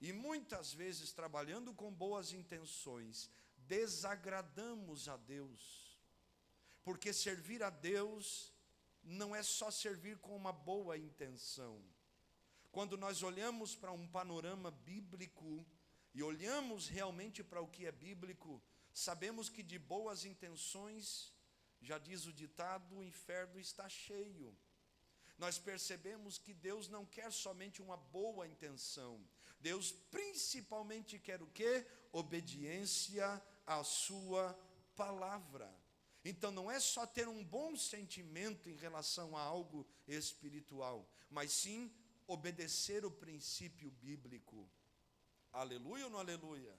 E muitas vezes, trabalhando com boas intenções, desagradamos a Deus. Porque servir a Deus não é só servir com uma boa intenção. Quando nós olhamos para um panorama bíblico e olhamos realmente para o que é bíblico, sabemos que de boas intenções, já diz o ditado, o inferno está cheio. Nós percebemos que Deus não quer somente uma boa intenção. Deus principalmente quer o quê? Obediência à sua palavra. Então não é só ter um bom sentimento em relação a algo espiritual, mas sim obedecer o princípio bíblico. Aleluia ou não aleluia?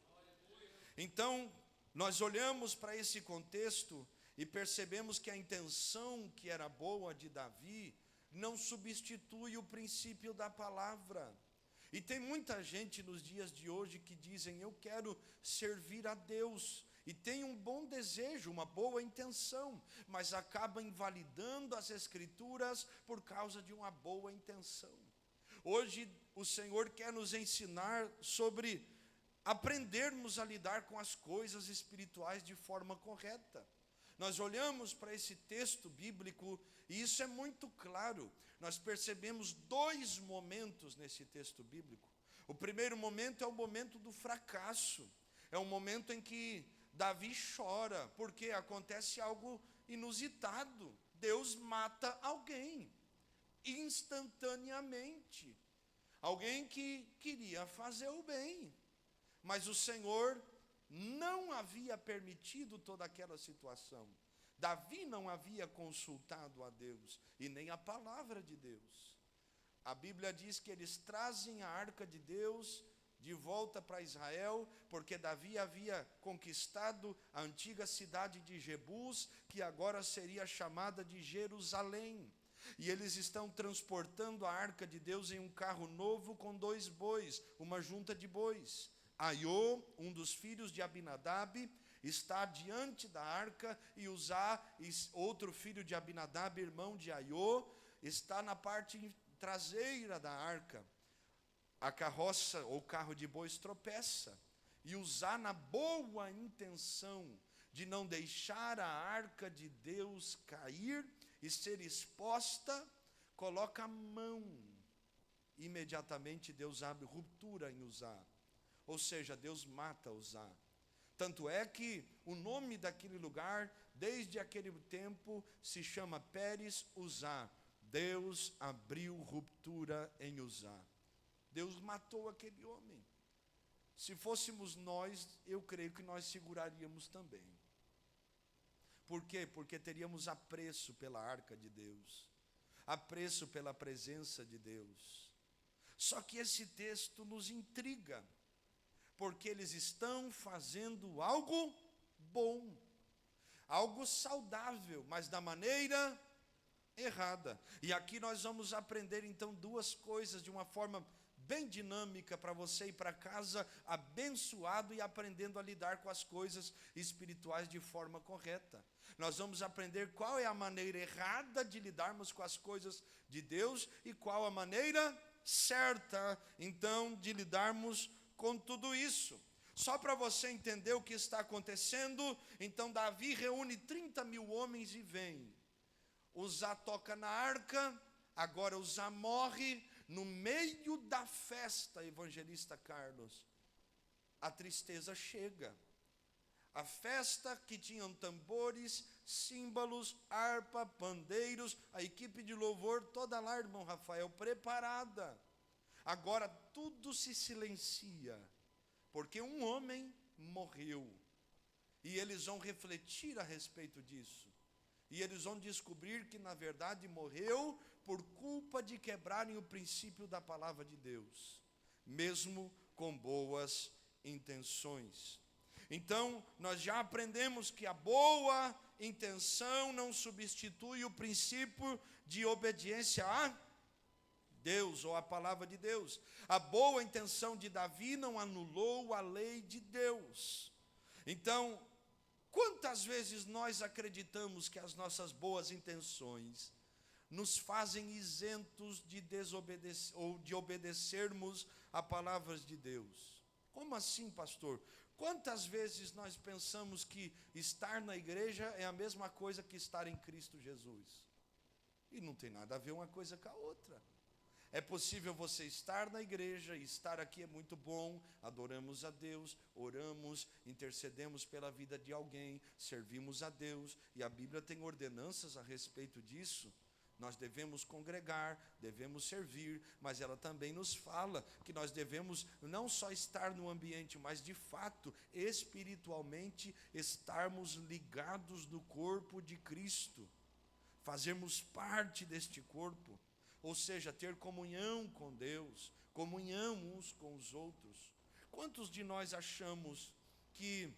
Então, nós olhamos para esse contexto e percebemos que a intenção que era boa de Davi não substitui o princípio da palavra. E tem muita gente nos dias de hoje que dizem: eu quero servir a Deus, e tem um bom desejo, uma boa intenção, mas acaba invalidando as Escrituras por causa de uma boa intenção. Hoje o Senhor quer nos ensinar sobre aprendermos a lidar com as coisas espirituais de forma correta. Nós olhamos para esse texto bíblico e isso é muito claro. Nós percebemos dois momentos nesse texto bíblico. O primeiro momento é o momento do fracasso. É um momento em que Davi chora, porque acontece algo inusitado. Deus mata alguém, instantaneamente. Alguém que queria fazer o bem. Mas o Senhor não havia permitido toda aquela situação. Davi não havia consultado a Deus e nem a palavra de Deus. A Bíblia diz que eles trazem a arca de Deus de volta para Israel, porque Davi havia conquistado a antiga cidade de Jebus, que agora seria chamada de Jerusalém. E eles estão transportando a arca de Deus em um carro novo com 2 bois, uma junta de bois. Aiô, um dos filhos de Abinadab, está diante da arca, e Uzá, outro filho de Abinadab, irmão de Aiô, está na parte traseira da arca. A carroça ou carro de bois tropeça, e Uzá, na boa intenção de não deixar a arca de Deus cair e ser exposta, coloca a mão. Imediatamente Deus abre ruptura em Uzá. Ou seja, Deus mata Uzá. Tanto é que o nome daquele lugar, desde aquele tempo, se chama Pérez Uzá. Deus abriu ruptura em Uzá. Deus matou aquele homem. Se fôssemos nós, eu creio que nós seguraríamos também. Por quê? Porque teríamos apreço pela arca de Deus, apreço pela presença de Deus. Só que esse texto nos intriga, porque eles estão fazendo algo bom, algo saudável, mas da maneira errada. E aqui nós vamos aprender então 2 coisas de uma forma bem dinâmica, para você ir para casa abençoado e aprendendo a lidar com as coisas espirituais de forma correta. Nós vamos aprender qual é a maneira errada de lidarmos com as coisas de Deus e qual a maneira certa, então, de lidarmos com tudo isso. Só para você entender o que está acontecendo, então Davi reúne 30.000 homens e vem. Uzá toca na arca, agora Uzá morre. No meio da festa, evangelista Carlos, a tristeza chega. A festa que tinham tambores, símbolos, harpa, pandeiros, a equipe de louvor toda lá, irmão Rafael, preparada. Agora tudo se silencia, porque um homem morreu. E eles vão refletir a respeito disso. E eles vão descobrir que, na verdade, morreu por culpa de quebrarem o princípio da palavra de Deus, mesmo com boas intenções. Então, nós já aprendemos que a boa intenção não substitui o princípio de obediência a Deus, ou a palavra de Deus. A boa intenção de Davi não anulou a lei de Deus. Então, quantas vezes nós acreditamos que as nossas boas intenções nos fazem isentos de desobedecer ou de obedecermos a palavras de Deus. Como assim, pastor? Quantas vezes nós pensamos que estar na igreja é a mesma coisa que estar em Cristo Jesus? E não tem nada a ver uma coisa com a outra. É possível você estar na igreja, e estar aqui é muito bom, adoramos a Deus, oramos, intercedemos pela vida de alguém, servimos a Deus, e a Bíblia tem ordenanças a respeito disso. Nós devemos congregar, devemos servir, mas ela também nos fala que nós devemos não só estar no ambiente, mas de fato, espiritualmente, estarmos ligados no corpo de Cristo, fazermos parte deste corpo, ou seja, ter comunhão com Deus, comunhão uns com os outros. Quantos de nós achamos que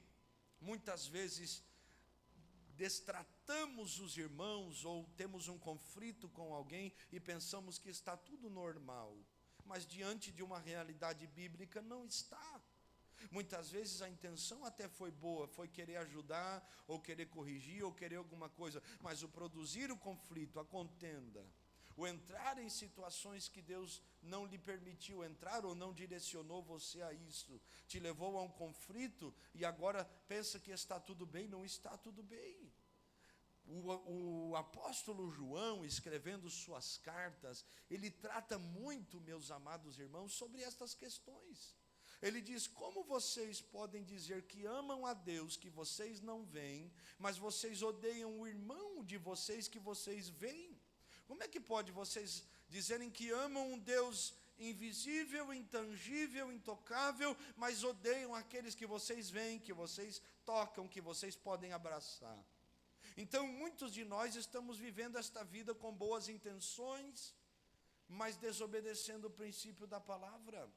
muitas vezes destratamos os irmãos ou temos um conflito com alguém e pensamos que está tudo normal, mas diante de uma realidade bíblica não está. Muitas vezes a intenção até foi boa, foi querer ajudar, ou querer corrigir, ou querer alguma coisa, mas o produzir o conflito, a contenda, o entrar em situações que Deus não lhe permitiu entrar ou não direcionou você a isso, te levou a um conflito e agora pensa que está tudo bem, não está tudo bem. O apóstolo João, escrevendo suas cartas, ele trata muito, meus amados irmãos, sobre estas questões. Ele diz: como vocês podem dizer que amam a Deus que vocês não veem, mas vocês odeiam o irmão de vocês que vocês veem? Como é que pode vocês dizerem que amam um Deus invisível, intangível, intocável, mas odeiam aqueles que vocês veem, que vocês tocam, que vocês podem abraçar? Então, muitos de nós estamos vivendo esta vida com boas intenções, mas desobedecendo o princípio da palavra.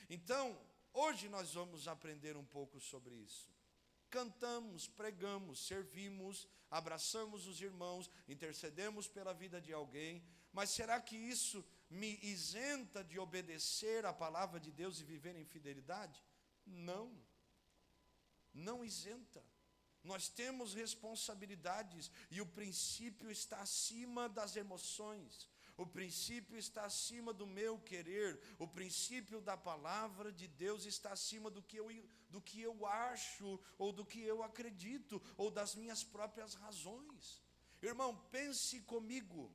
Então, hoje nós vamos aprender um pouco sobre isso. Cantamos, pregamos, servimos, abraçamos os irmãos, intercedemos pela vida de alguém, mas será que isso me isenta de obedecer a palavra de Deus e viver em fidelidade? Não, não isenta. Nós temos responsabilidades e o princípio está acima das emoções. O princípio está acima do meu querer, o princípio da palavra de Deus está acima do que eu acho, ou do que eu acredito, ou das minhas próprias razões. Irmão, pense comigo,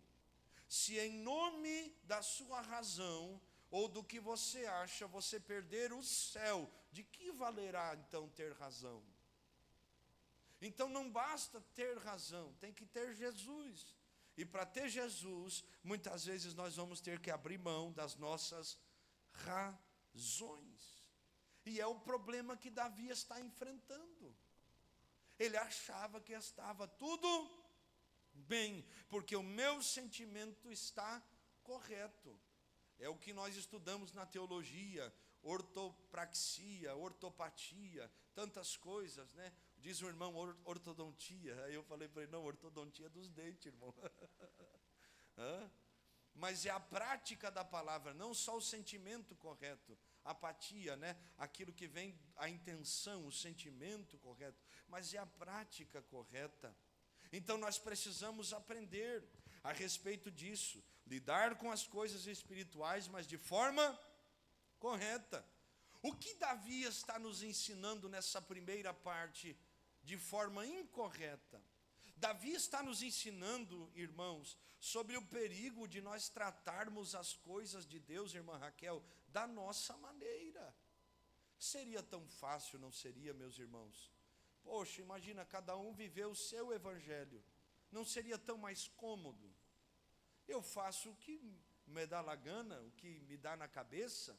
se em nome da sua razão, ou do que você acha, você perder o céu, de que valerá então ter razão? Então não basta ter razão, tem que ter Jesus. E para ter Jesus, muitas vezes nós vamos ter que abrir mão das nossas razões. E é o problema que Davi está enfrentando. Ele achava que estava tudo bem, porque o meu sentimento está correto. É o que nós estudamos na teologia, ortopraxia, ortopatia, tantas coisas, né? Diz o irmão ortodontia. Aí eu falei para ele: não, ortodontia é dos dentes, irmão. Mas é a prática da palavra, não só o sentimento correto. Apatia, né? Aquilo que vem, a intenção, o sentimento correto, mas é a prática correta. Então nós precisamos aprender a respeito disso, lidar com as coisas espirituais, mas de forma correta. O que Davi está nos ensinando nessa primeira parte de forma incorreta? Davi está nos ensinando, irmãos, sobre o perigo de nós tratarmos as coisas de Deus, irmã Raquel, da nossa maneira. Seria tão fácil, não seria, meus irmãos? Poxa, imagina, cada um viver o seu evangelho. Não seria tão mais cômodo? Eu faço o que me dá na gana, o que me dá na cabeça,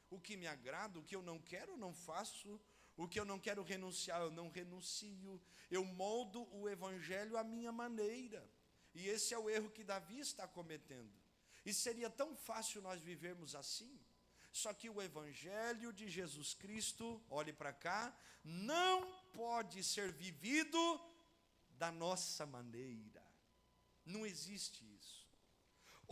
o que me agrada, o que eu não quero, eu não faço. O que eu não quero renunciar, eu não renuncio. Eu moldo o evangelho à minha maneira. E esse é o erro que Davi está cometendo. E seria tão fácil nós vivermos assim. Só que o evangelho de Jesus Cristo, olhe para cá, não pode ser vivido da nossa maneira. Não existe isso.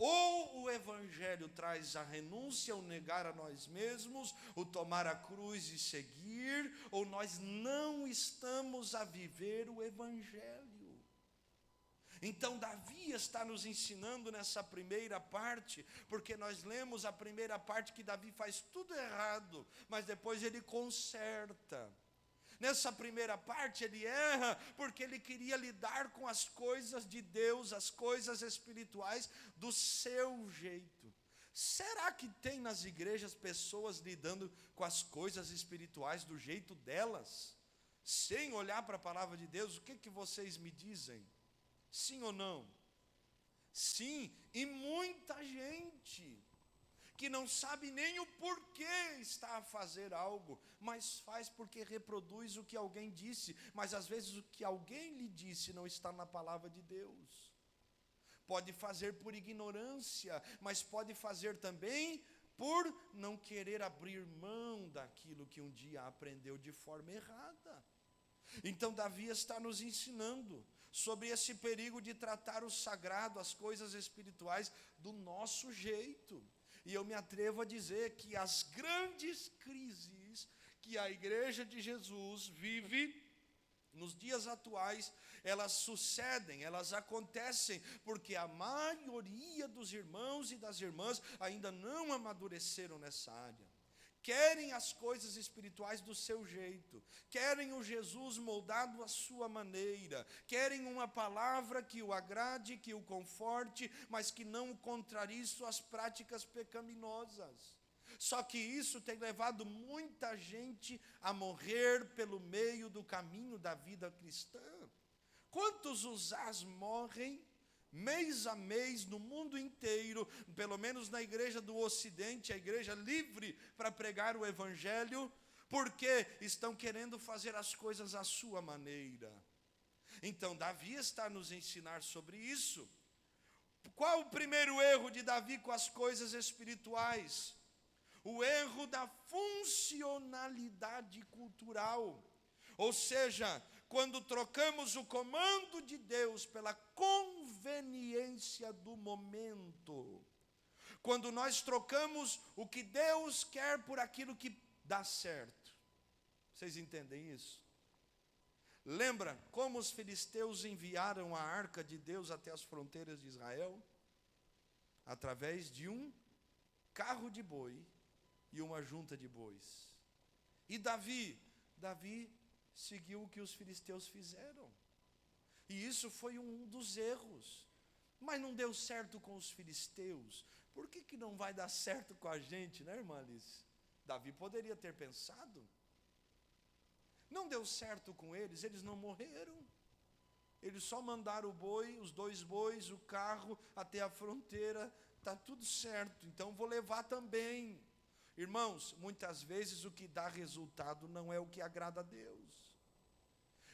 Ou o evangelho traz a renúncia, o negar a nós mesmos, o tomar a cruz e seguir, ou nós não estamos a viver o evangelho. Então Davi está nos ensinando nessa primeira parte, porque nós lemos a primeira parte que Davi faz tudo errado, mas depois ele conserta. Nessa primeira parte ele erra porque ele queria lidar com as coisas de Deus, as coisas espirituais do seu jeito. Será que tem nas igrejas pessoas lidando com as coisas espirituais do jeito delas? Sem olhar para a palavra de Deus, o que vocês me dizem? Sim ou não? Sim, e muita gente que não sabe nem o porquê está a fazer algo, mas faz porque reproduz o que alguém disse, mas às vezes o que alguém lhe disse não está na palavra de Deus. Pode fazer por ignorância, mas pode fazer também por não querer abrir mão daquilo que um dia aprendeu de forma errada. Então Davi está nos ensinando sobre esse perigo de tratar o sagrado, as coisas espirituais, do nosso jeito. E eu me atrevo a dizer que as grandes crises que a Igreja de Jesus vive nos dias atuais, elas sucedem, elas acontecem, porque a maioria dos irmãos e das irmãs ainda não amadureceram nessa área. Querem as coisas espirituais do seu jeito, querem o Jesus moldado à sua maneira, querem uma palavra que o agrade, que o conforte, mas que não contrarie suas práticas pecaminosas. Só que isso tem levado muita gente a morrer pelo meio do caminho da vida cristã. Quantos usás morrem mês a mês no mundo inteiro, pelo menos na igreja do Ocidente, a igreja livre para pregar o Evangelho, porque estão querendo fazer as coisas à sua maneira. Então Davi está a nos ensinar sobre isso. Qual o primeiro erro de Davi com as coisas espirituais? O erro da funcionalidade cultural, ou seja, quando trocamos o comando de Deus pela conveniência do momento, quando nós trocamos o que Deus quer por aquilo que dá certo. Vocês entendem isso? Lembra como os filisteus enviaram a arca de Deus até as fronteiras de Israel? Através de um carro de boi e uma junta de bois. E Davi seguiu o que os filisteus fizeram. E isso foi um dos erros. Mas não deu certo com os filisteus. Por que não vai dar certo com a gente, né, irmã Alice? Davi poderia ter pensado. Não deu certo com eles, eles não morreram. Eles só mandaram o boi, os 2 bois, o carro até a fronteira. Está tudo certo, então vou levar também. Irmãos, muitas vezes o que dá resultado não é o que agrada a Deus.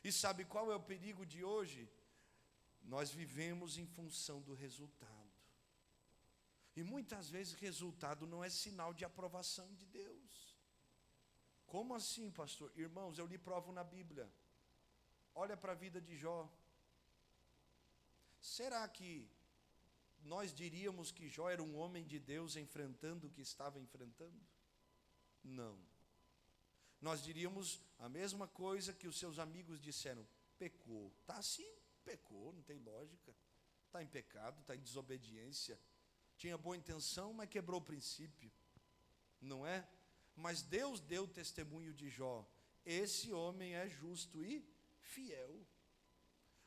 E sabe qual é o perigo de hoje? Nós vivemos em função do resultado. E muitas vezes resultado não é sinal de aprovação de Deus. Como assim, pastor? Irmãos, eu lhe provo na Bíblia. Olha para a vida de Jó. Será que nós diríamos que Jó era um homem de Deus enfrentando o que estava enfrentando? Não. Nós diríamos a mesma coisa que os seus amigos disseram: pecou. Está assim, pecou, não tem lógica. Está em pecado, está em desobediência. Tinha boa intenção, mas quebrou o princípio. Não é? Mas Deus deu testemunho de Jó. Esse homem é justo e fiel.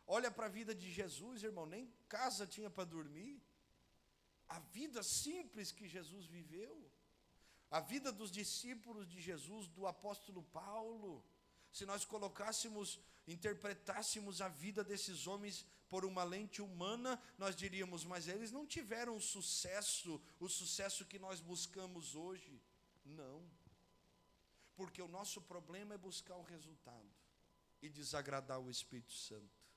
Olha para a vida de Jesus, irmão, nem casa tinha para dormir. A vida simples que Jesus viveu. A vida dos discípulos de Jesus, do apóstolo Paulo. Se nós colocássemos, interpretássemos a vida desses homens por uma lente humana, nós diríamos, mas eles não tiveram o sucesso que nós buscamos hoje. Não. Porque o nosso problema é buscar o resultado e desagradar o Espírito Santo.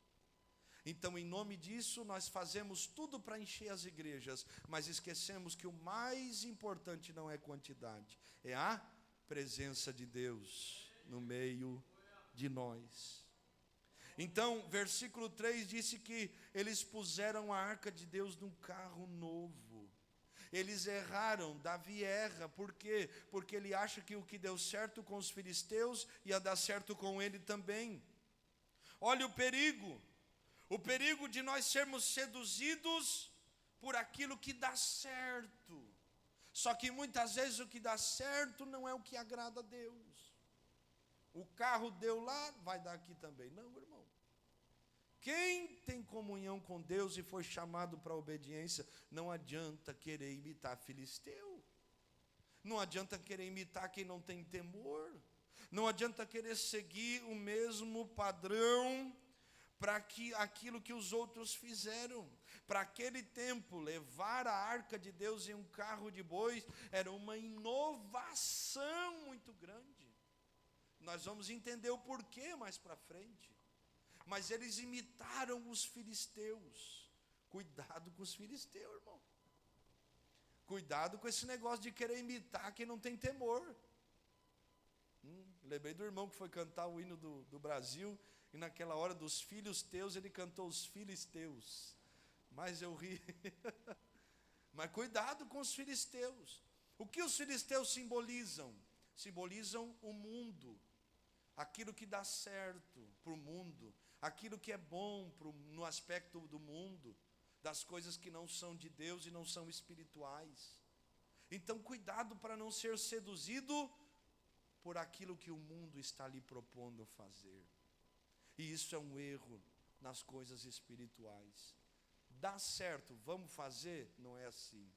Então, em nome disso, nós fazemos tudo para encher as igrejas, mas esquecemos que o mais importante não é quantidade, é a presença de Deus no meio de nós. Então, versículo 3 disse que eles puseram a arca de Deus num carro novo. Eles erraram, Davi erra, por quê? Porque ele acha que o que deu certo com os filisteus ia dar certo com ele também. Olha o perigo. O perigo de nós sermos seduzidos por aquilo que dá certo. Só que muitas vezes o que dá certo não é o que agrada a Deus. O carro deu lá, vai dar aqui também. Não, irmão. Quem tem comunhão com Deus e foi chamado para a obediência, não adianta querer imitar filisteu. Não adianta querer imitar quem não tem temor. Não adianta querer seguir o mesmo padrão para aquilo que os outros fizeram. Para aquele tempo, levar a arca de Deus em um carro de bois era uma inovação muito grande. Nós vamos entender o porquê mais para frente. Mas eles imitaram os filisteus. Cuidado com os filisteus, irmão. Cuidado com esse negócio de querer imitar quem não tem temor. Lembrei do irmão que foi cantar o hino do Brasil, e naquela hora dos filhos teus, ele cantou os filisteus. Mas eu ri. Mas cuidado com os filisteus. O que os filisteus simbolizam? Simbolizam o mundo. Aquilo que dá certo para o mundo. Aquilo que é bom no aspecto do mundo. Das coisas que não são de Deus e não são espirituais. Então cuidado para não ser seduzido por aquilo que o mundo está lhe propondo fazer. E isso é um erro nas coisas espirituais. Dá certo, vamos fazer? Não é assim.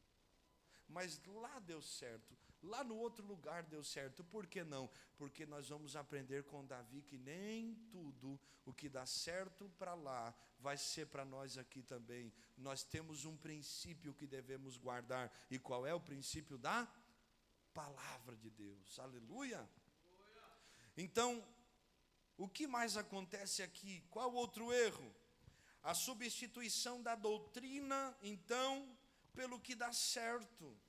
Mas lá deu certo, lá no outro lugar deu certo. Por que não? Porque nós vamos aprender com Davi que nem tudo o que dá certo para lá vai ser para nós aqui também. Nós temos um princípio que devemos guardar. E qual é o princípio da palavra de Deus? Aleluia! Então, o que mais acontece aqui? Qual outro erro? A substituição da doutrina, então, pelo que dá certo.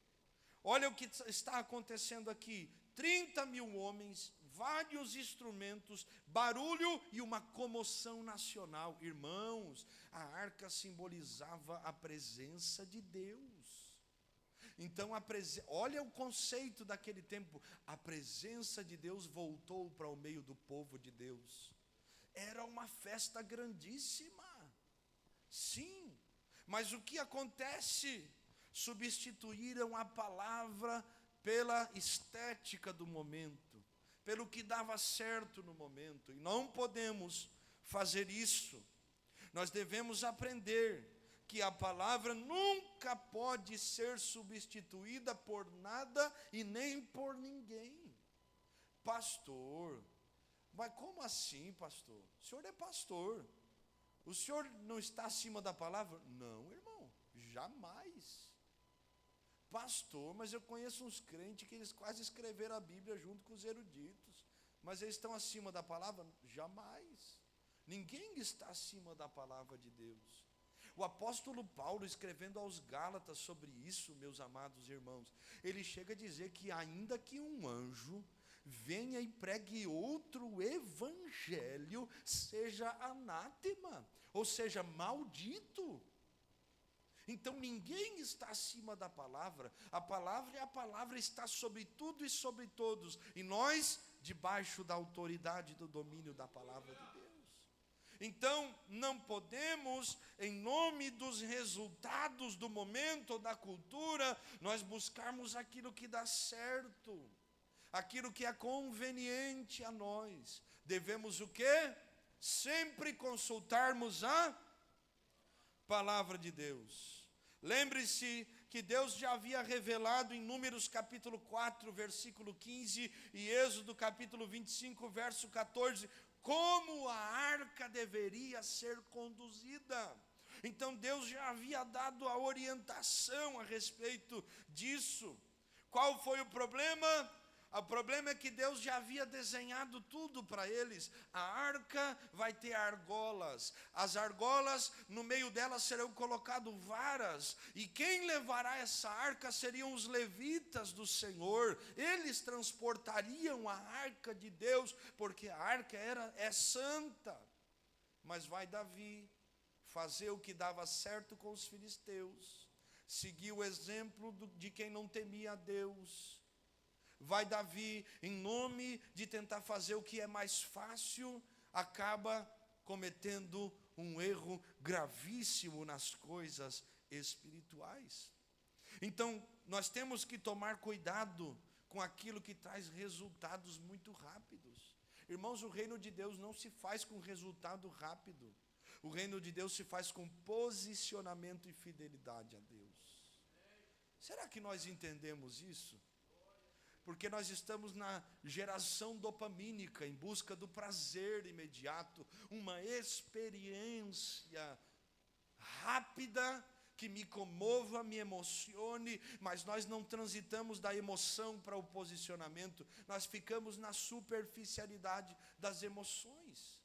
Olha o que está acontecendo aqui. 30 mil homens, vários instrumentos, barulho e uma comoção nacional. Irmãos, a arca simbolizava a presença de Deus. Então, olha o conceito daquele tempo. A presença de Deus voltou para o meio do povo de Deus. Era uma festa grandíssima. Sim, mas o que acontece? Substituíram a palavra pela estética do momento, pelo que dava certo no momento. E não podemos fazer isso. Nós devemos aprender que a palavra nunca pode ser substituída por nada e nem por ninguém. Pastor, mas como assim, pastor? O senhor é pastor. O senhor não está acima da palavra? Não, irmão, jamais. Pastor, mas eu conheço uns crentes que eles quase escreveram a Bíblia junto com os eruditos. Mas eles estão acima da palavra? Jamais. Ninguém está acima da palavra de Deus. O apóstolo Paulo, escrevendo aos Gálatas sobre isso, meus amados irmãos, ele chega a dizer que ainda que um anjo venha e pregue outro evangelho, seja anátema, ou seja, maldito. Então ninguém está acima da palavra. A palavra é a palavra, está sobre tudo e sobre todos. E nós, debaixo da autoridade do domínio da palavra de Deus. Então, não podemos, em nome dos resultados do momento ou da cultura, nós buscarmos aquilo que dá certo, aquilo que é conveniente a nós. Devemos o quê? Sempre consultarmos a palavra de Deus. Lembre-se que Deus já havia revelado em Números capítulo 4, versículo 15, e Êxodo capítulo 25, verso 14, como a arca deveria ser conduzida. Então Deus já havia dado a orientação a respeito disso. Qual foi o problema? O problema é que Deus já havia desenhado tudo para eles. A arca vai ter argolas. As argolas, no meio delas serão colocadas varas. E quem levará essa arca seriam os levitas do Senhor. Eles transportariam a arca de Deus, porque a arca é santa. Mas vai Davi fazer o que dava certo com os filisteus. Seguir o exemplo de quem não temia a Deus. Vai Davi, em nome de tentar fazer o que é mais fácil, acaba cometendo um erro gravíssimo nas coisas espirituais. Então, nós temos que tomar cuidado com aquilo que traz resultados muito rápidos. Irmãos, o reino de Deus não se faz com resultado rápido. O reino de Deus se faz com posicionamento e fidelidade a Deus. Será que nós entendemos isso? Porque nós estamos na geração dopamínica, em busca do prazer imediato, uma experiência rápida, que me comova, me emocione, mas nós não transitamos da emoção para o posicionamento, nós ficamos na superficialidade das emoções.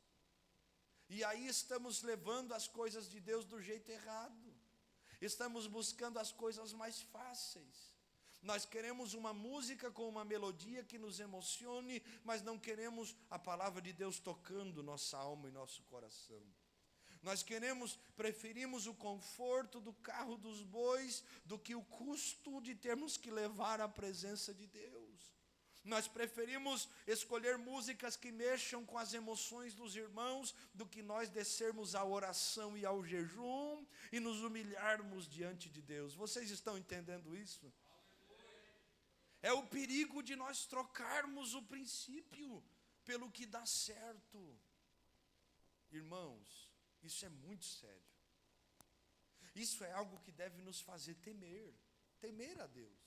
E aí estamos levando as coisas de Deus do jeito errado. Estamos buscando as coisas mais fáceis. Nós queremos uma música com uma melodia que nos emocione, mas não queremos a palavra de Deus tocando nossa alma e nosso coração. Nós preferimos o conforto do carro dos bois do que o custo de termos que levar a presença de Deus. Nós preferimos escolher músicas que mexam com as emoções dos irmãos do que nós descermos à oração e ao jejum e nos humilharmos diante de Deus. Vocês estão entendendo isso? É o perigo de nós trocarmos o princípio pelo que dá certo. Irmãos, isso é muito sério. Isso é algo que deve nos fazer temer a Deus.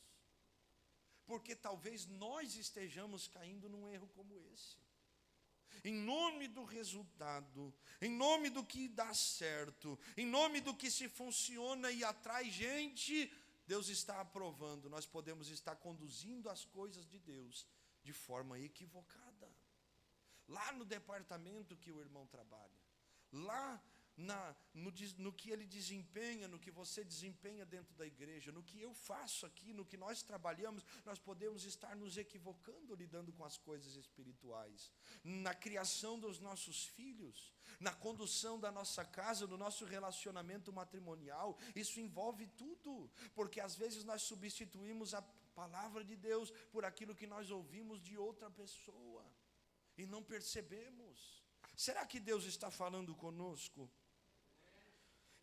Porque talvez nós estejamos caindo num erro como esse. Em nome do resultado, em nome do que dá certo, em nome do que se funciona e atrai gente, Deus está aprovando, nós podemos estar conduzindo as coisas de Deus de forma equivocada. Lá no departamento que o irmão trabalha, lá no que ele desempenha, no que você desempenha dentro da igreja, no que eu faço aqui, no que nós trabalhamos, nós podemos estar nos equivocando, lidando com as coisas espirituais. Na criação dos nossos filhos, na condução da nossa casa, no nosso relacionamento matrimonial, isso envolve tudo, porque às vezes nós substituímos a palavra de Deus por aquilo que nós ouvimos de outra pessoa, e não percebemos. Será que Deus está falando conosco?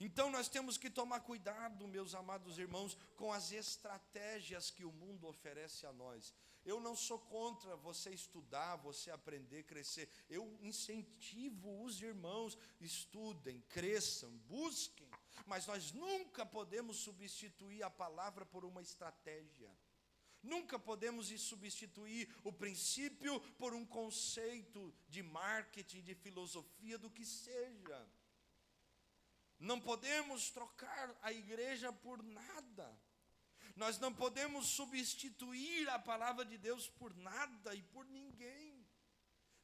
Então nós temos que tomar cuidado, meus amados irmãos, com as estratégias que o mundo oferece a nós. Eu não sou contra você estudar, você aprender, crescer. Eu incentivo os irmãos, estudem, cresçam, busquem. Mas nós nunca podemos substituir a palavra por uma estratégia. Nunca podemos substituir o princípio por um conceito de marketing, de filosofia, do que seja. Não podemos trocar a igreja por nada. Nós não podemos substituir a palavra de Deus por nada e por ninguém.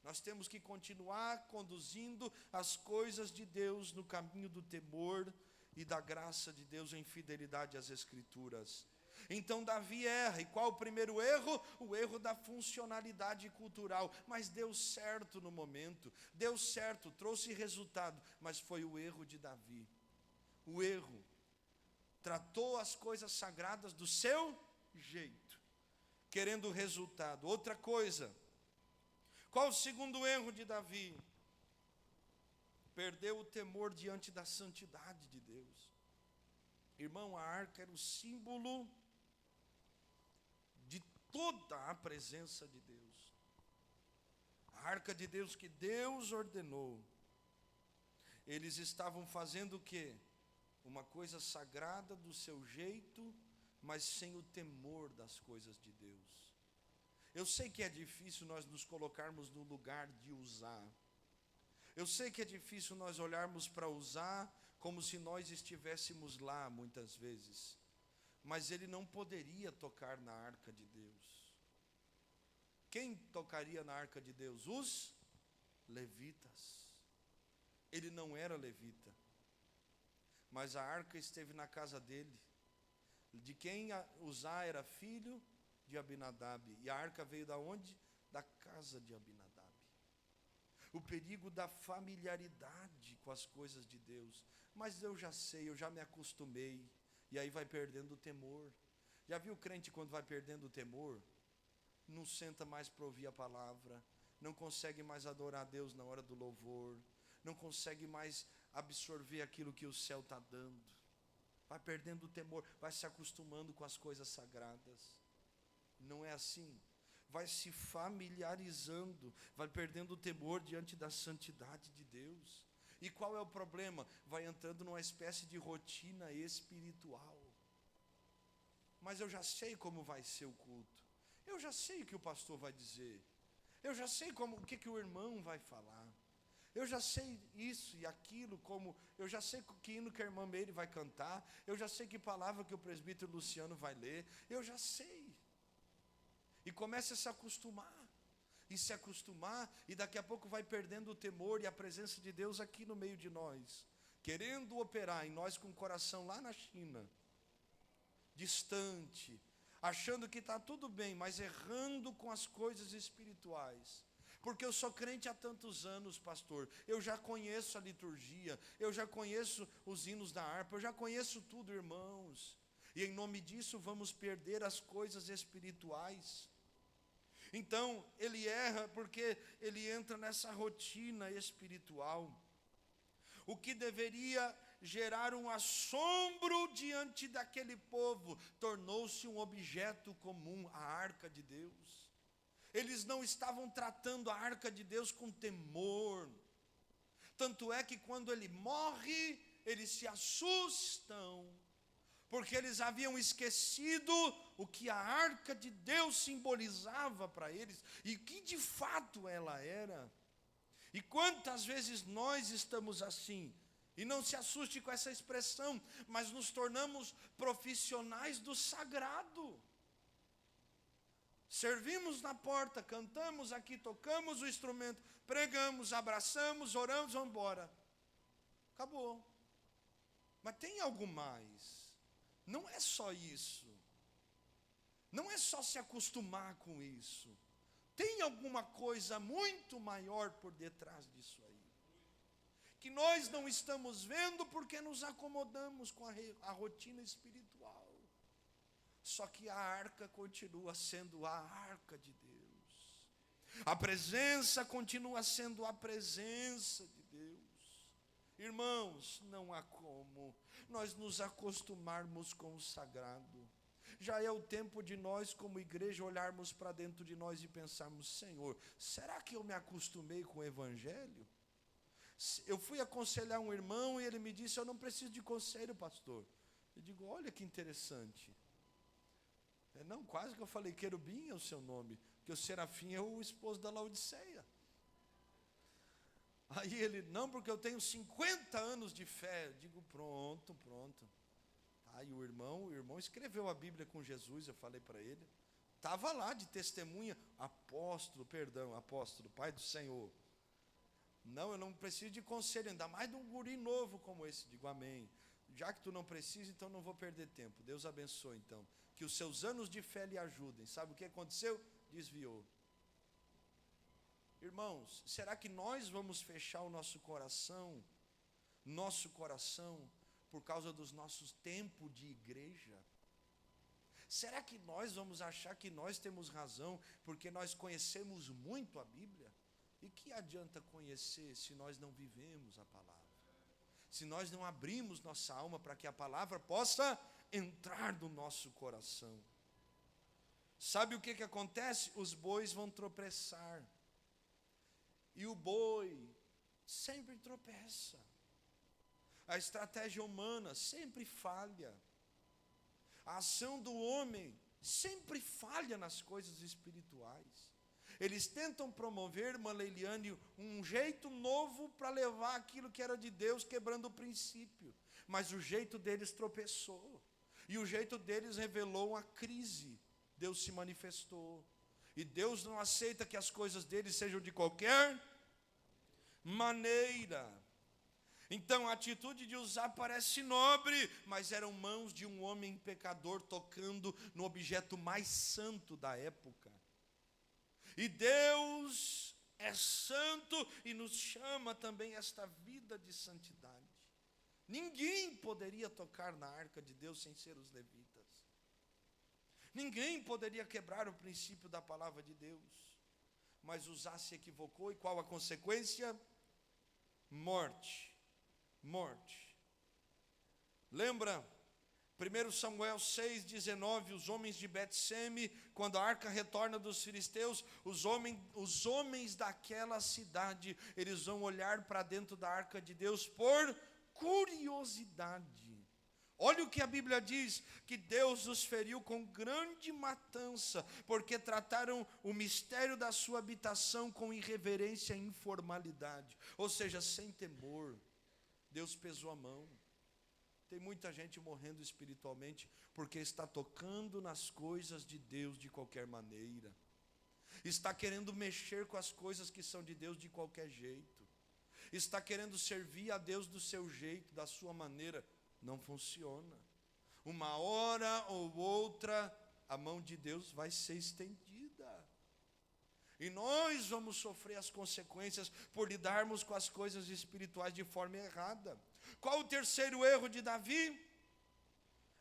Nós temos que continuar conduzindo as coisas de Deus no caminho do temor e da graça de Deus em fidelidade às Escrituras. Então Davi erra, e qual o primeiro erro? O erro da funcionalidade cultural, mas deu certo no momento, deu certo, trouxe resultado, mas foi o erro de Davi. O erro, tratou as coisas sagradas do seu jeito, querendo resultado. Outra coisa, qual o segundo erro de Davi? Perdeu o temor diante da santidade de Deus. Irmão, a arca era o símbolo de toda a presença de Deus. A arca de Deus que Deus ordenou. Eles estavam fazendo o quê? Uma coisa sagrada do seu jeito, mas sem o temor das coisas de Deus. Eu sei que é difícil nós nos colocarmos no lugar de usar. Eu sei que é difícil nós olharmos para usar como se nós estivéssemos lá muitas vezes. Mas ele não poderia tocar na arca de Deus. Quem tocaria na arca de Deus? Os levitas. Ele não era levita. Mas a arca esteve na casa dele. De quem Uzá era filho? De Abinadab. E a arca veio da onde? Da casa de Abinadab. O perigo da familiaridade com as coisas de Deus. Mas eu já sei, eu já me acostumei. E aí vai perdendo o temor. Já viu o crente quando vai perdendo o temor? Não senta mais para ouvir a palavra. Não consegue mais adorar a Deus na hora do louvor. não consegue mais absorver aquilo que o céu está dando. Vai perdendo o temor, vai se acostumando com as coisas sagradas. Não é assim. Vai se familiarizando, vai perdendo o temor diante da santidade de Deus. E qual é o problema? Vai entrando numa espécie de rotina espiritual. Mas eu já sei como vai ser o culto. Eu já sei o que o pastor vai dizer. Eu já sei o que o irmão vai falar. Eu já sei isso e aquilo, eu já sei que hino que a irmã Meire vai cantar. Eu já sei que palavra que o presbítero Luciano vai ler. Eu já sei. E começa a se acostumar. E se acostumar, e daqui a pouco vai perdendo o temor e a presença de Deus aqui no meio de nós, querendo operar em nós com o coração lá na China, distante, achando que está tudo bem, mas errando com as coisas espirituais. Porque eu sou crente há tantos anos, pastor, eu já conheço a liturgia, eu já conheço os hinos da harpa, eu já conheço tudo, irmãos, e em nome disso vamos perder as coisas espirituais. Então, ele erra porque ele entra nessa rotina espiritual. O que deveria gerar um assombro diante daquele povo, tornou-se um objeto comum, a arca de Deus. Eles não estavam tratando a arca de Deus com temor. Tanto é que quando ele morre, eles se assustam, porque eles haviam esquecido o que a arca de Deus simbolizava para eles, e que de fato ela era. E quantas vezes nós estamos assim, e não se assuste com essa expressão, mas nos tornamos profissionais do sagrado. Servimos na porta, cantamos aqui, tocamos o instrumento, pregamos, abraçamos, oramos, vamos embora. Acabou. Mas tem algo mais. Não é só isso. Não é só se acostumar com isso. Tem alguma coisa muito maior por detrás disso aí, que nós não estamos vendo porque nos acomodamos com a rotina espiritual. Só que a arca continua sendo a arca de Deus. A presença continua sendo a presença de Deus. Irmãos, não há como nós nos acostumarmos com o sagrado. Já é o tempo de nós, como igreja, olharmos para dentro de nós e pensarmos: Senhor, será que eu me acostumei com o Evangelho? Eu fui aconselhar um irmão e ele me disse: eu não preciso de conselho, pastor. Eu digo: olha que interessante. Não, quase que eu falei, querubim é o seu nome, porque o serafim é o esposo da Laodiceia. Aí ele: não, porque eu tenho 50 anos de fé. Eu digo: pronto. Aí o irmão escreveu a Bíblia com Jesus, eu falei para ele. Estava lá de testemunha, apóstolo, pai do Senhor. Não, eu não preciso de conselho, ainda mais de um guri novo como esse. Digo: amém. Já que tu não precisa, então não vou perder tempo. Deus abençoe, então. Que os seus anos de fé lhe ajudem. Sabe o que aconteceu? Desviou. Irmãos, será que nós vamos fechar o nosso coração, por causa dos nossos tempos de igreja? Será que nós vamos achar que nós temos razão, porque nós conhecemos muito a Bíblia? E que adianta conhecer se nós não vivemos a palavra? Se nós não abrimos nossa alma para que a palavra possa entrar no nosso coração. Sabe o que acontece? Os bois vão tropeçar. E o boi sempre tropeça. A estratégia humana sempre falha. A ação do homem sempre falha nas coisas espirituais. Eles tentam promover, Leiliane, um jeito novo para levar aquilo que era de Deus, quebrando o princípio. Mas o jeito deles tropeçou. E o jeito deles revelou uma crise. Deus se manifestou. E Deus não aceita que as coisas deles sejam de qualquer maneira. Então a atitude de Uzá parece nobre, mas eram mãos de um homem pecador tocando no objeto mais santo da época. E Deus é santo e nos chama também esta vida de santidade. Ninguém poderia tocar na arca de Deus sem ser os levitas. Ninguém poderia quebrar o princípio da palavra de Deus. Mas Uzá se equivocou, e qual a consequência? morte, morte. Lembra 1 Samuel 6,19, os homens de Bet-seme, quando a arca retorna dos filisteus, os homens daquela cidade, eles vão olhar para dentro da arca de Deus por curiosidade. Olha o que a Bíblia diz, que Deus os feriu com grande matança, porque trataram o mistério da sua habitação com irreverência e informalidade, ou seja, sem temor. Deus pesou a mão. Tem muita gente morrendo espiritualmente porque está tocando nas coisas de Deus de qualquer maneira. Está querendo mexer com as coisas que são de Deus de qualquer jeito. Está querendo servir a Deus do seu jeito, da sua maneira. Não funciona. Uma hora ou outra, a mão de Deus vai ser estendida. E nós vamos sofrer as consequências por lidarmos com as coisas espirituais de forma errada. Qual o terceiro erro de Davi?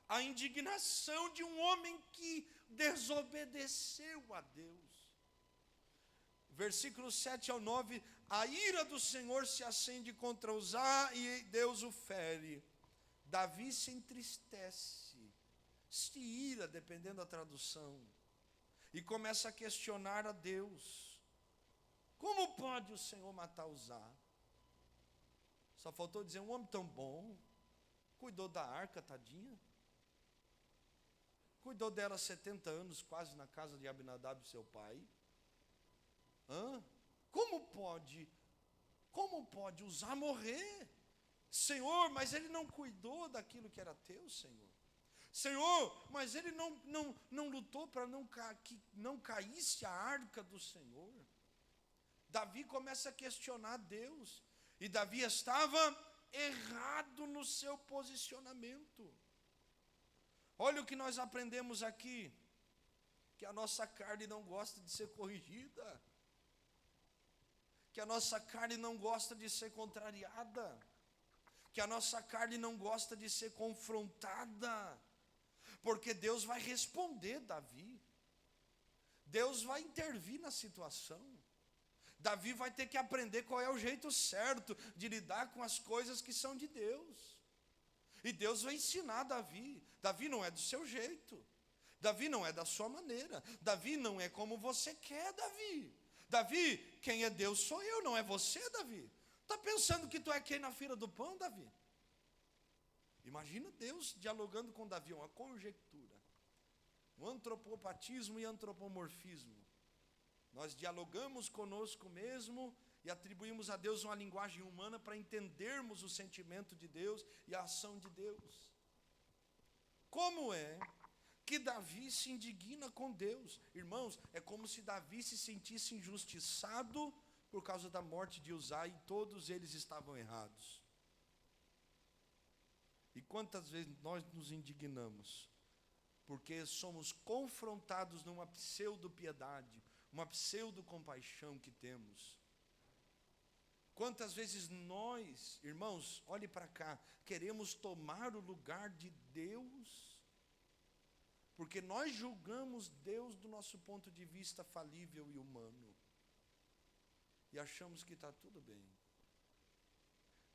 A indignação de um homem que desobedeceu a Deus. Versículos 7 ao 9, a ira do Senhor se acende contra Uzá e Deus o fere. Davi se entristece, se ira, dependendo da tradução, e começa a questionar a Deus. Como pode o Senhor matar Uzá? Só faltou dizer, um homem tão bom, cuidou da arca, tadinha. Cuidou dela 70 anos, quase na casa de Abinadab, seu pai. Como pode Uzá morrer? Senhor, mas ele não cuidou daquilo que era teu, Senhor. Senhor, mas ele não lutou para que não caísse a arca do Senhor. Davi começa a questionar Deus. E Davi estava errado no seu posicionamento. Olha o que nós aprendemos aqui. Que a nossa carne não gosta de ser corrigida. Que a nossa carne não gosta de ser contrariada. Que a nossa carne não gosta de ser confrontada. Porque Deus vai responder Davi. Deus vai intervir na situação. Davi vai ter que aprender qual é o jeito certo de lidar com as coisas que são de Deus. E Deus vai ensinar Davi. Davi não é do seu jeito. Davi não é da sua maneira. Davi não é como você quer, Davi. Davi, quem é Deus sou eu, não é você, Davi. Está pensando que tu é quem na fila do pão, Davi? Imagina Deus dialogando com Davi, uma conjectura. Um antropopatismo e antropomorfismo. Nós dialogamos conosco mesmo e atribuímos a Deus uma linguagem humana para entendermos o sentimento de Deus e a ação de Deus. Como é que Davi se indigna com Deus? Irmãos, é como se Davi se sentisse injustiçado por causa da morte de Uzá e todos eles estavam errados. E quantas vezes nós nos indignamos? Porque somos confrontados numa pseudo-piedade, uma pseudo-compaixão que temos. Quantas vezes nós, irmãos, olhe para cá, queremos tomar o lugar de Deus, porque nós julgamos Deus do nosso ponto de vista falível e humano, e achamos que está tudo bem.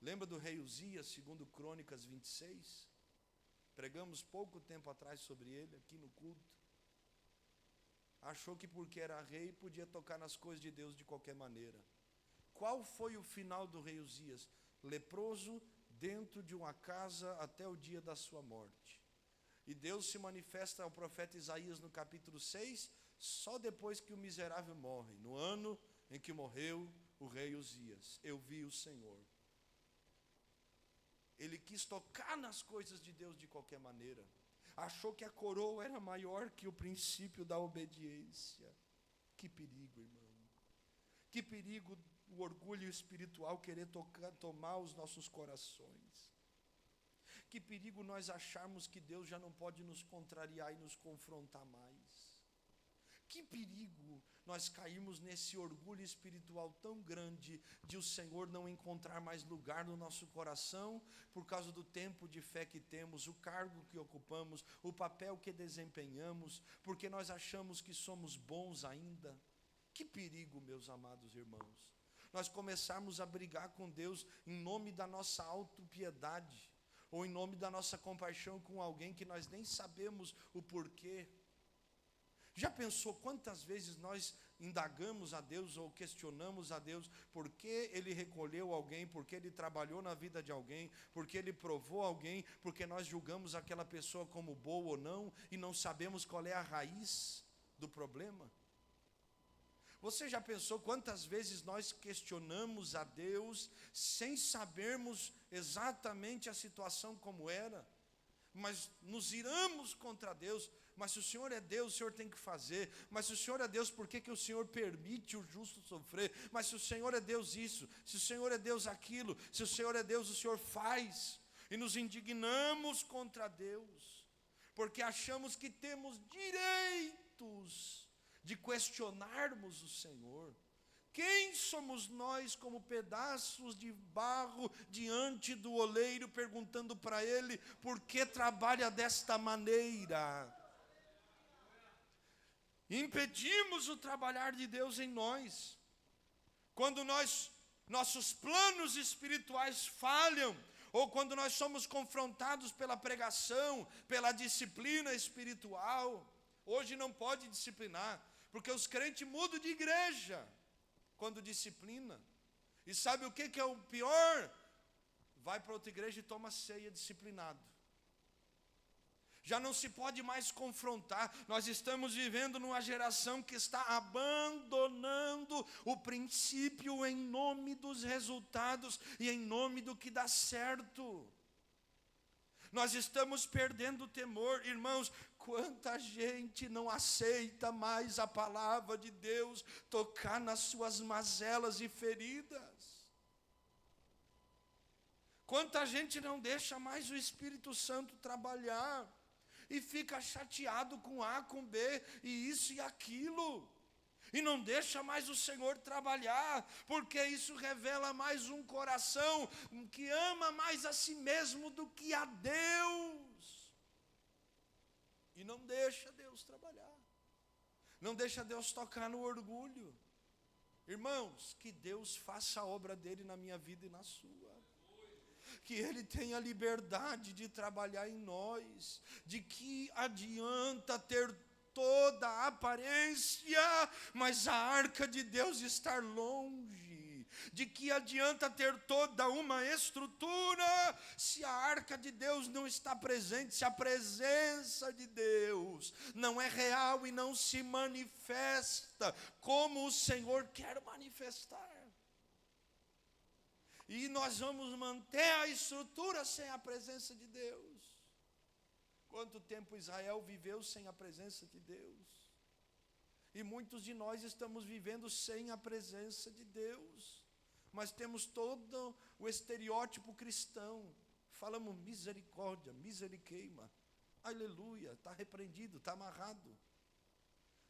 Lembra do rei Uzias, segundo Crônicas 26? Pregamos pouco tempo atrás sobre ele, aqui no culto. Achou que porque era rei, podia tocar nas coisas de Deus de qualquer maneira. Qual foi o final do rei Uzias? Leproso dentro de uma casa até o dia da sua morte. E Deus se manifesta ao profeta Isaías no capítulo 6, só depois que o miserável morre, no ano em que morreu o rei Uzias. Eu vi o Senhor. Ele quis tocar nas coisas de Deus de qualquer maneira. Achou que a coroa era maior que o princípio da obediência. Que perigo, irmão. Que perigo o orgulho espiritual querer tomar os nossos corações. Que perigo nós acharmos que Deus já não pode nos contrariar e nos confrontar mais. Que perigo nós caímos nesse orgulho espiritual tão grande de o Senhor não encontrar mais lugar no nosso coração por causa do tempo de fé que temos, o cargo que ocupamos, o papel que desempenhamos, porque nós achamos que somos bons ainda. Que perigo, meus amados irmãos. nós começarmos a brigar com Deus em nome da nossa autopiedade, ou em nome da nossa compaixão com alguém que nós nem sabemos o porquê. Já pensou quantas vezes nós indagamos a Deus ou questionamos a Deus por que Ele recolheu alguém, por que Ele trabalhou na vida de alguém, por que Ele provou alguém, porque nós julgamos aquela pessoa como boa ou não, e não sabemos qual é a raiz do problema? Você já pensou quantas vezes nós questionamos a Deus sem sabermos exatamente a situação como era, mas nos iramos contra Deus? Mas se o Senhor é Deus, o Senhor tem que fazer. Mas se o Senhor é Deus, por que o Senhor permite o justo sofrer? Mas se o Senhor é Deus isso, se o Senhor é Deus aquilo, se o Senhor é Deus, o Senhor faz. E nos indignamos contra Deus, porque achamos que temos direitos de questionarmos o Senhor. Quem somos nós como pedaços de barro diante do oleiro, perguntando para ele por que trabalha desta maneira? Impedimos o trabalhar de Deus em nós. Quando nossos planos espirituais falham, ou quando nós somos confrontados pela pregação, pela disciplina espiritual. Hoje não pode disciplinar, porque os crentes mudam de igreja quando disciplina. E sabe o que é o pior? Vai para outra igreja e toma ceia disciplinado. Já não se pode mais confrontar. Nós estamos vivendo numa geração que está abandonando o princípio em nome dos resultados e em nome do que dá certo. Nós estamos perdendo o temor, irmãos. Quanta gente não aceita mais a palavra de Deus tocar nas suas mazelas e feridas. Quanta gente não deixa mais o Espírito Santo trabalhar e fica chateado com A, com B, e isso e aquilo, e não deixa mais o Senhor trabalhar, porque isso revela mais um coração que ama mais a si mesmo do que a Deus, e não deixa Deus trabalhar, não deixa Deus tocar no orgulho. Irmãos, que Deus faça a obra dele na minha vida e na sua. Que Ele tenha liberdade de trabalhar em nós. De que adianta ter toda a aparência, mas a arca de Deus estar longe? De que adianta ter toda uma estrutura, se a arca de Deus não está presente, se a presença de Deus não é real e não se manifesta como o Senhor quer manifestar? E nós vamos manter a estrutura sem a presença de Deus. Quanto tempo Israel viveu sem a presença de Deus? E muitos de nós estamos vivendo sem a presença de Deus. Mas temos todo o estereótipo cristão. Falamos misericórdia, miseriqueima. Aleluia, está repreendido, está amarrado.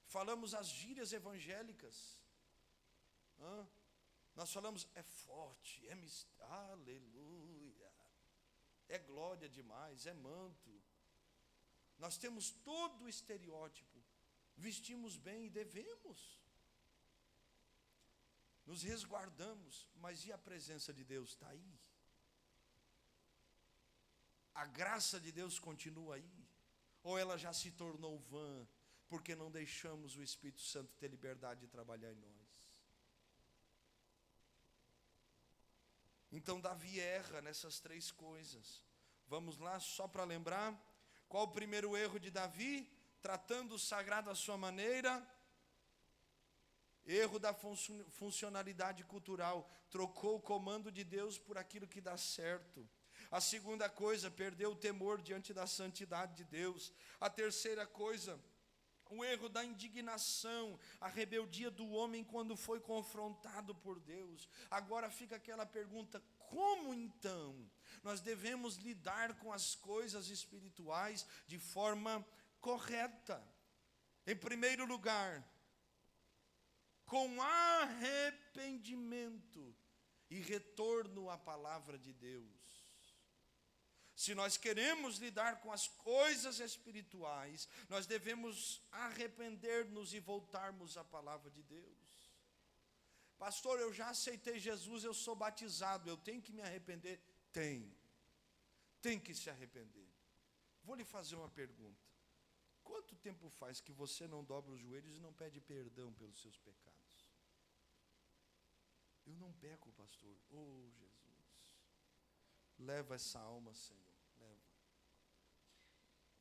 Falamos as gírias evangélicas. Nós falamos, é forte, aleluia, é glória demais, é manto. Nós temos todo o estereótipo, vestimos bem e devemos, nos resguardamos, mas e a presença de Deus está aí? A graça de Deus continua aí? Ou ela já se tornou vã, porque não deixamos o Espírito Santo ter liberdade de trabalhar em nós? Então Davi erra nessas três coisas. Vamos lá, só para lembrar. Qual o primeiro erro de Davi? Tratando o sagrado à sua maneira. Erro da funcionalidade cultural. Trocou o comando de Deus por aquilo que dá certo. A segunda coisa, perdeu o temor diante da santidade de Deus. A terceira coisa, o erro da indignação, a rebeldia do homem quando foi confrontado por Deus. Agora fica aquela pergunta, como então nós devemos lidar com as coisas espirituais de forma correta? Em primeiro lugar, com arrependimento e retorno à palavra de Deus. Se nós queremos lidar com as coisas espirituais, nós devemos arrepender-nos e voltarmos à palavra de Deus. Pastor, eu já aceitei Jesus, eu sou batizado, eu tenho que me arrepender? Tem que se arrepender. Vou lhe fazer uma pergunta. Quanto tempo faz que você não dobra os joelhos e não pede perdão pelos seus pecados? Eu não peco, pastor. Oh, Jesus. Leva essa alma, Senhor. Leva.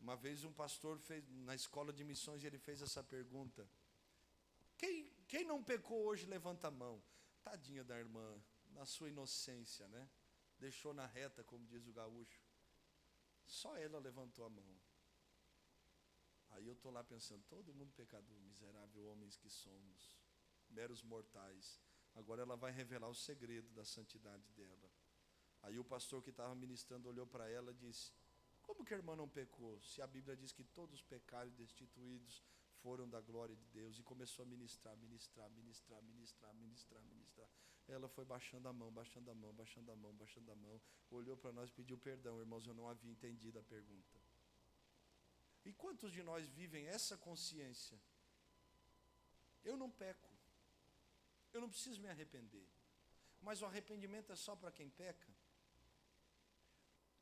Uma vez um pastor fez, na escola de missões, ele fez essa pergunta. Quem não pecou hoje, levanta a mão. Tadinha da irmã, na sua inocência, né? Deixou na reta, como diz o gaúcho. Só ela levantou a mão. Aí eu estou lá pensando, todo mundo pecador, miserável homens que somos, meros mortais. Agora ela vai revelar o segredo da santidade dela. Aí o pastor que estava ministrando olhou para ela e disse, como que a irmã não pecou? Se a Bíblia diz que todos pecaram e destituídos foram da glória de Deus. E começou a ministrar. Ela foi baixando a mão, olhou para nós e pediu perdão. Irmãos, eu não havia entendido a pergunta. E quantos de nós vivem essa consciência? Eu não peco. Eu não preciso me arrepender. Mas o arrependimento é só para quem peca?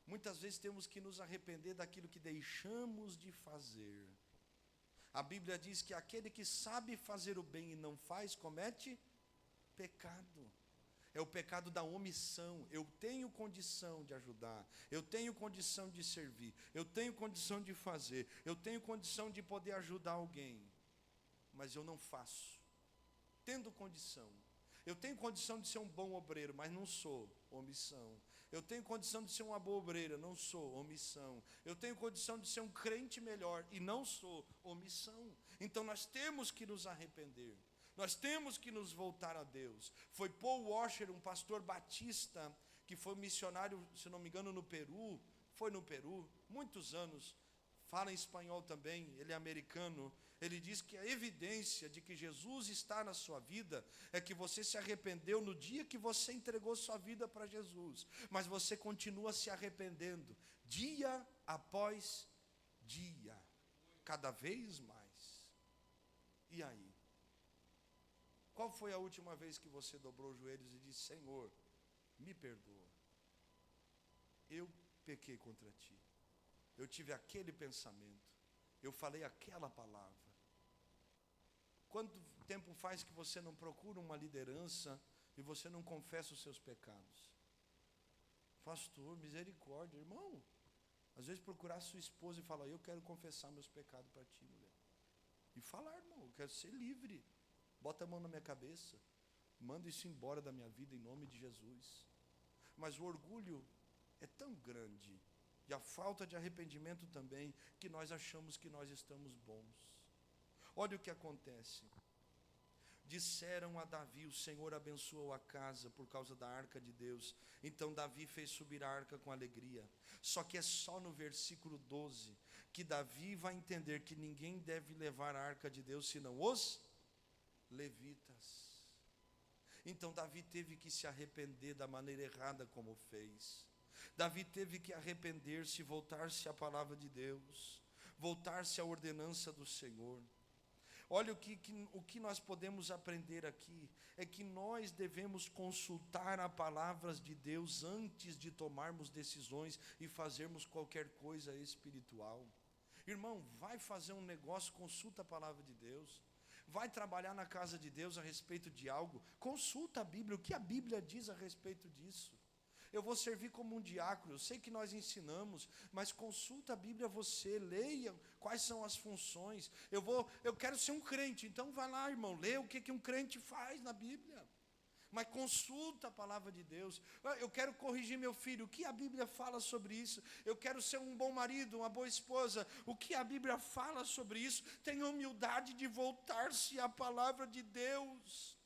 Muitas vezes temos que nos arrepender daquilo que deixamos de fazer. A Bíblia diz que aquele que sabe fazer o bem e não faz, comete pecado. É o pecado da omissão. Eu tenho condição de ajudar, eu tenho condição de servir, eu tenho condição de fazer, eu tenho condição de poder ajudar alguém, mas eu não faço. Tendo condição, eu tenho condição de ser um bom obreiro, mas não sou, omissão. Eu tenho condição de ser uma boa obreira, não sou, omissão. Eu tenho condição de ser um crente melhor e não sou, omissão. Então nós temos que nos arrepender. Nós temos que nos voltar a Deus. Foi Paul Washer, um pastor batista, que foi missionário, se não me engano, no Peru. Foi no Peru, muitos anos. Fala em espanhol também, ele é americano. Ele diz que a evidência de que Jesus está na sua vida é que você se arrependeu no dia que você entregou sua vida para Jesus. Mas você continua se arrependendo, dia após dia, cada vez mais. E aí? Qual foi a última vez que você dobrou os joelhos e disse, Senhor, me perdoa. Eu pequei contra ti. Eu tive aquele pensamento. Eu falei aquela palavra. Quanto tempo faz que você não procura uma liderança e você não confessa os seus pecados? Pastor, misericórdia, irmão. Às vezes procurar sua esposa e falar, eu quero confessar meus pecados para ti, mulher. E falar, irmão, eu quero ser livre. Bota a mão na minha cabeça. Manda isso embora da minha vida em nome de Jesus. Mas o orgulho é tão grande, e a falta de arrependimento também, que nós achamos que nós estamos bons. Olha o que acontece. Disseram a Davi, o Senhor abençoou a casa por causa da arca de Deus. Então Davi fez subir a arca com alegria. Só que é só no versículo 12 que Davi vai entender que ninguém deve levar a arca de Deus senão os levitas. Então Davi teve que se arrepender da maneira errada como fez. Davi teve que arrepender-se, voltar-se à palavra de Deus, voltar-se à ordenança do Senhor. Olha o que nós podemos aprender aqui, é que nós devemos consultar a palavra de Deus antes de tomarmos decisões e fazermos qualquer coisa espiritual. Irmão, vai fazer um negócio, consulta a palavra de Deus. Vai trabalhar na casa de Deus a respeito de algo, consulta a Bíblia, o que a Bíblia diz a respeito disso. Eu vou servir como um diácono, eu sei que nós ensinamos, mas consulta a Bíblia você, leia quais são as funções. Eu quero ser um crente, então vai lá, irmão, lê o que um crente faz na Bíblia. Mas consulta a palavra de Deus. Eu quero corrigir meu filho, o que a Bíblia fala sobre isso? Eu quero ser um bom marido, uma boa esposa, o que a Bíblia fala sobre isso? Tenha humildade de voltar-se à palavra de Deus.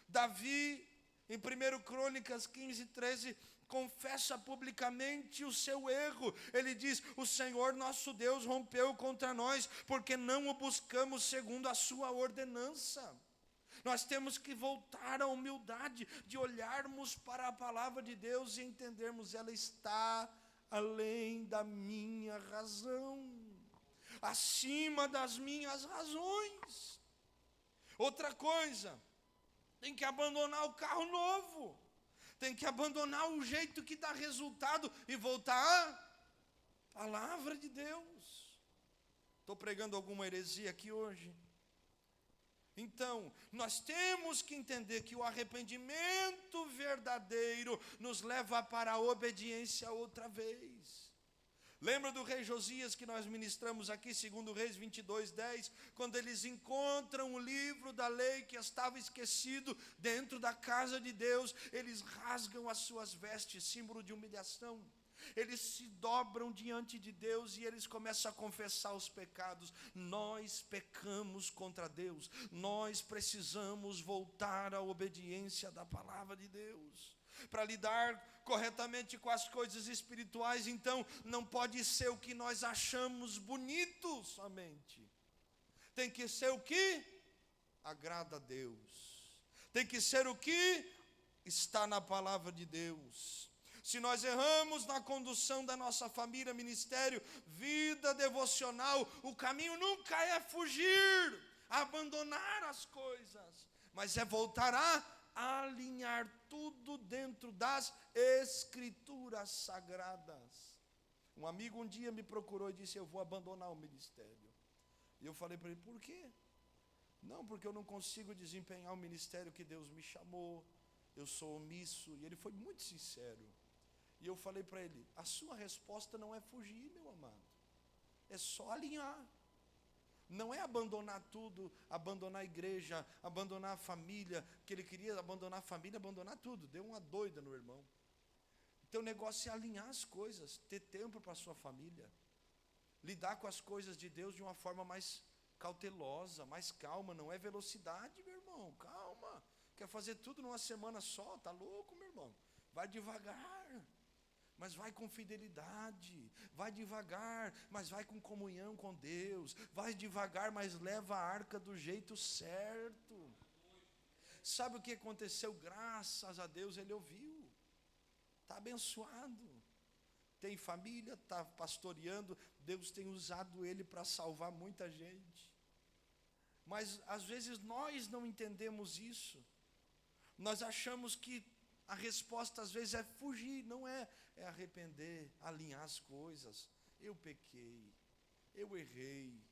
Davi, em 1 Crônicas 15:13, confessa publicamente o seu erro. Ele diz, o Senhor nosso Deus rompeu contra nós, porque não o buscamos segundo a sua ordenança. Nós temos que voltar à humildade de olharmos para a palavra de Deus e entendermos, ela está além da minha razão, acima das minhas razões. Outra coisa, tem que abandonar o carro novo, tem que abandonar o jeito que dá resultado e voltar à palavra de Deus. Estou pregando alguma heresia aqui hoje? Então, nós temos que entender que o arrependimento verdadeiro nos leva para a obediência outra vez. Lembra do rei Josias que nós ministramos aqui, segundo Reis 22:10, quando eles encontram o livro da lei que estava esquecido dentro da casa de Deus, eles rasgam as suas vestes, símbolo de humilhação. Eles se dobram diante de Deus e eles começam a confessar os pecados. Nós pecamos contra Deus, nós precisamos voltar à obediência da palavra de Deus. Para lidar corretamente com as coisas espirituais, então, não pode ser o que nós achamos bonito somente. Tem que ser o que agrada a Deus. Tem que ser o que está na palavra de Deus. Se nós erramos na condução da nossa família, ministério, vida devocional, o caminho nunca é fugir, abandonar as coisas, mas é voltar a alinhar tudo dentro das Escrituras sagradas. Um amigo um dia me procurou e disse: eu vou abandonar o ministério. E eu falei para ele: por quê? Não, porque eu não consigo desempenhar o ministério que Deus me chamou, eu sou omisso. E ele foi muito sincero. E eu falei para ele: a sua resposta não é fugir, meu amado, é só alinhar. Não é abandonar tudo, abandonar a igreja, abandonar a família, que ele queria abandonar a família, abandonar tudo, deu uma doida no irmão. Então o negócio é alinhar as coisas, ter tempo para a sua família, lidar com as coisas de Deus de uma forma mais cautelosa, mais calma, não é velocidade, meu irmão, calma. Quer fazer tudo numa semana só, tá louco, meu irmão? Vai devagar, mas vai com fidelidade, vai devagar, mas vai com comunhão com Deus, vai devagar, mas leva a arca do jeito certo. Sabe o que aconteceu? Graças a Deus ele ouviu, está abençoado, tem família, está pastoreando, Deus tem usado ele para salvar muita gente. Mas às vezes nós não entendemos isso, nós achamos que a resposta às vezes é fugir, não é, é arrepender, alinhar as coisas. Eu pequei, eu errei.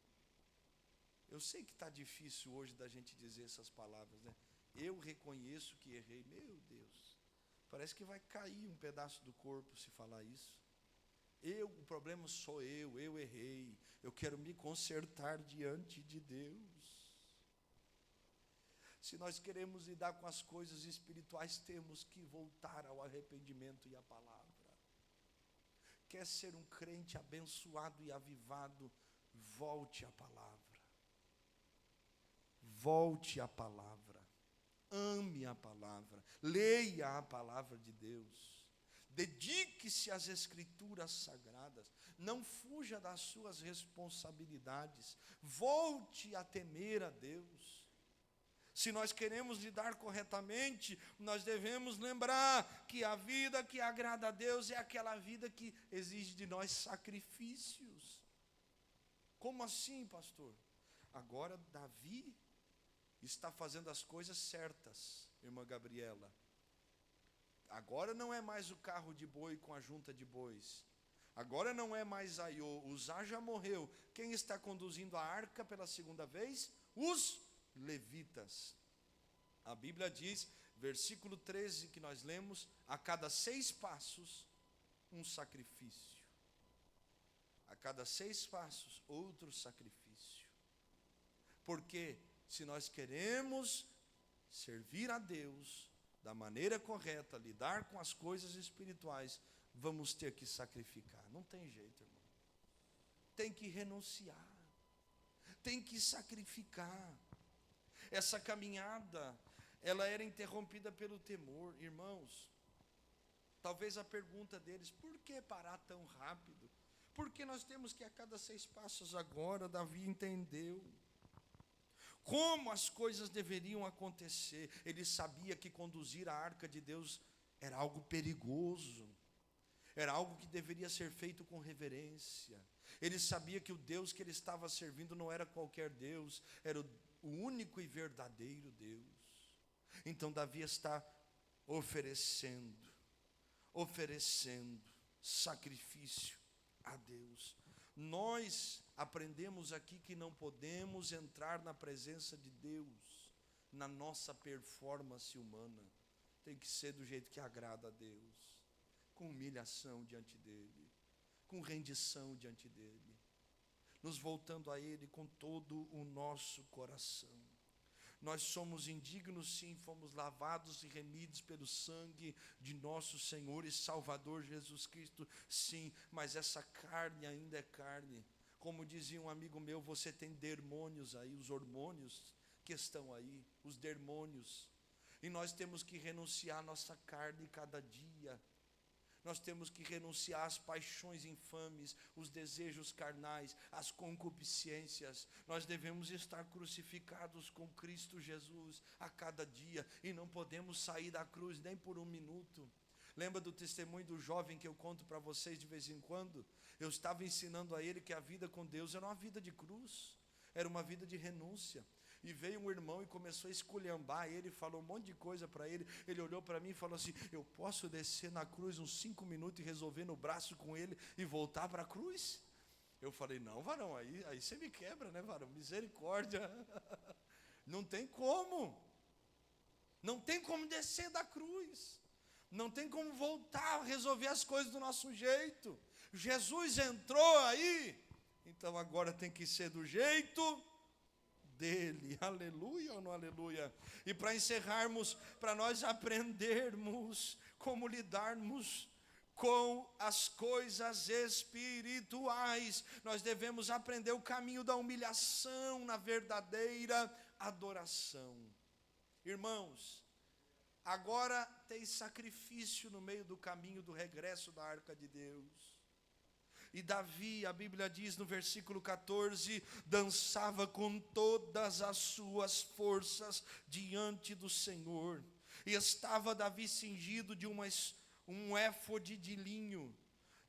Eu sei que está difícil hoje da gente dizer essas palavras, né? Eu reconheço que errei. Meu Deus, parece que vai cair um pedaço do corpo se falar isso. O problema sou eu errei, eu quero me consertar diante de Deus. Se nós queremos lidar com as coisas espirituais, temos que voltar ao arrependimento e à palavra. Quer ser um crente abençoado e avivado, volte à palavra. Volte à palavra. Ame a palavra. Leia a palavra de Deus. Dedique-se às Escrituras sagradas. Não fuja das suas responsabilidades. Volte a temer a Deus. Se nós queremos lidar corretamente, nós devemos lembrar que a vida que agrada a Deus é aquela vida que exige de nós sacrifícios. Como assim, pastor? Agora Davi está fazendo as coisas certas, irmã Gabriela. Agora não é mais o carro de boi com a junta de bois. Agora não é mais Aiô, Uzá já morreu. Quem está conduzindo a arca pela segunda vez? Os levitas. A Bíblia diz, versículo 13 que nós lemos, a cada 6 passos, um sacrifício. A cada 6 passos, outro sacrifício. Porque se nós queremos servir a Deus da maneira correta, lidar com as coisas espirituais, vamos ter que sacrificar. Não tem jeito, irmão. Tem que renunciar. Tem que sacrificar. Essa caminhada, ela era interrompida pelo temor. Irmãos, talvez a pergunta deles: por que parar tão rápido? Por que nós temos que a cada 6 passos agora? Davi entendeu como as coisas deveriam acontecer. Ele sabia que conduzir a arca de Deus era algo perigoso, era algo que deveria ser feito com reverência. Ele sabia que o Deus que ele estava servindo não era qualquer Deus, era o único e verdadeiro Deus. Então Davi está oferecendo sacrifício a Deus. Nós aprendemos aqui que não podemos entrar na presença de Deus na nossa performance humana. Tem que ser do jeito que agrada a Deus, com humilhação diante dEle, com rendição diante dEle, nos voltando a Ele com todo o nosso coração. Nós somos indignos, sim, fomos lavados e remidos pelo sangue de nosso Senhor e Salvador Jesus Cristo, sim, mas essa carne ainda é carne. Como dizia um amigo meu, você tem demônios aí, os hormônios que estão aí, os demônios, e nós temos que renunciar à nossa carne cada dia. Nós temos que renunciar às paixões infames, os desejos carnais, às concupiscências. Nós devemos estar crucificados com Cristo Jesus a cada dia, e não podemos sair da cruz nem por um minuto. Lembra do testemunho do jovem que eu conto para vocês de vez em quando? Eu estava ensinando a ele que a vida com Deus era uma vida de cruz, era uma vida de renúncia. E veio um irmão e começou a esculhambar ele, falou um monte de coisa para ele. Ele olhou para mim e falou assim: eu posso descer na cruz uns 5 minutos e resolver no braço com ele e voltar para a cruz? Eu falei: não, varão, aí você me quebra, né, varão? Misericórdia. Não tem como. Não tem como descer da cruz. Não tem como voltar a resolver as coisas do nosso jeito. Jesus entrou aí, então agora tem que ser do jeito dele. Aleluia ou não aleluia? E para encerrarmos, para nós aprendermos como lidarmos com as coisas espirituais, nós devemos aprender o caminho da humilhação na verdadeira adoração. Irmãos, agora tem sacrifício no meio do caminho do regresso da arca de Deus. E Davi, a Bíblia diz no versículo 14, dançava com todas as suas forças diante do Senhor. E estava Davi cingido de um éfode de linho.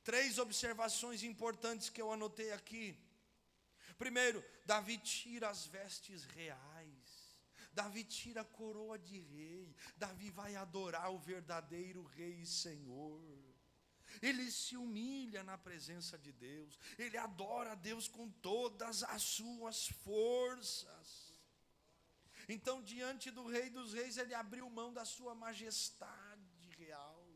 3 observações importantes que eu anotei aqui. Primeiro, Davi tira as vestes reais. Davi tira a coroa de rei. Davi vai adorar o verdadeiro rei e Senhor. Ele se humilha na presença de Deus, ele adora a Deus com todas as suas forças. Então, diante do Rei dos Reis, ele abriu mão da sua majestade real,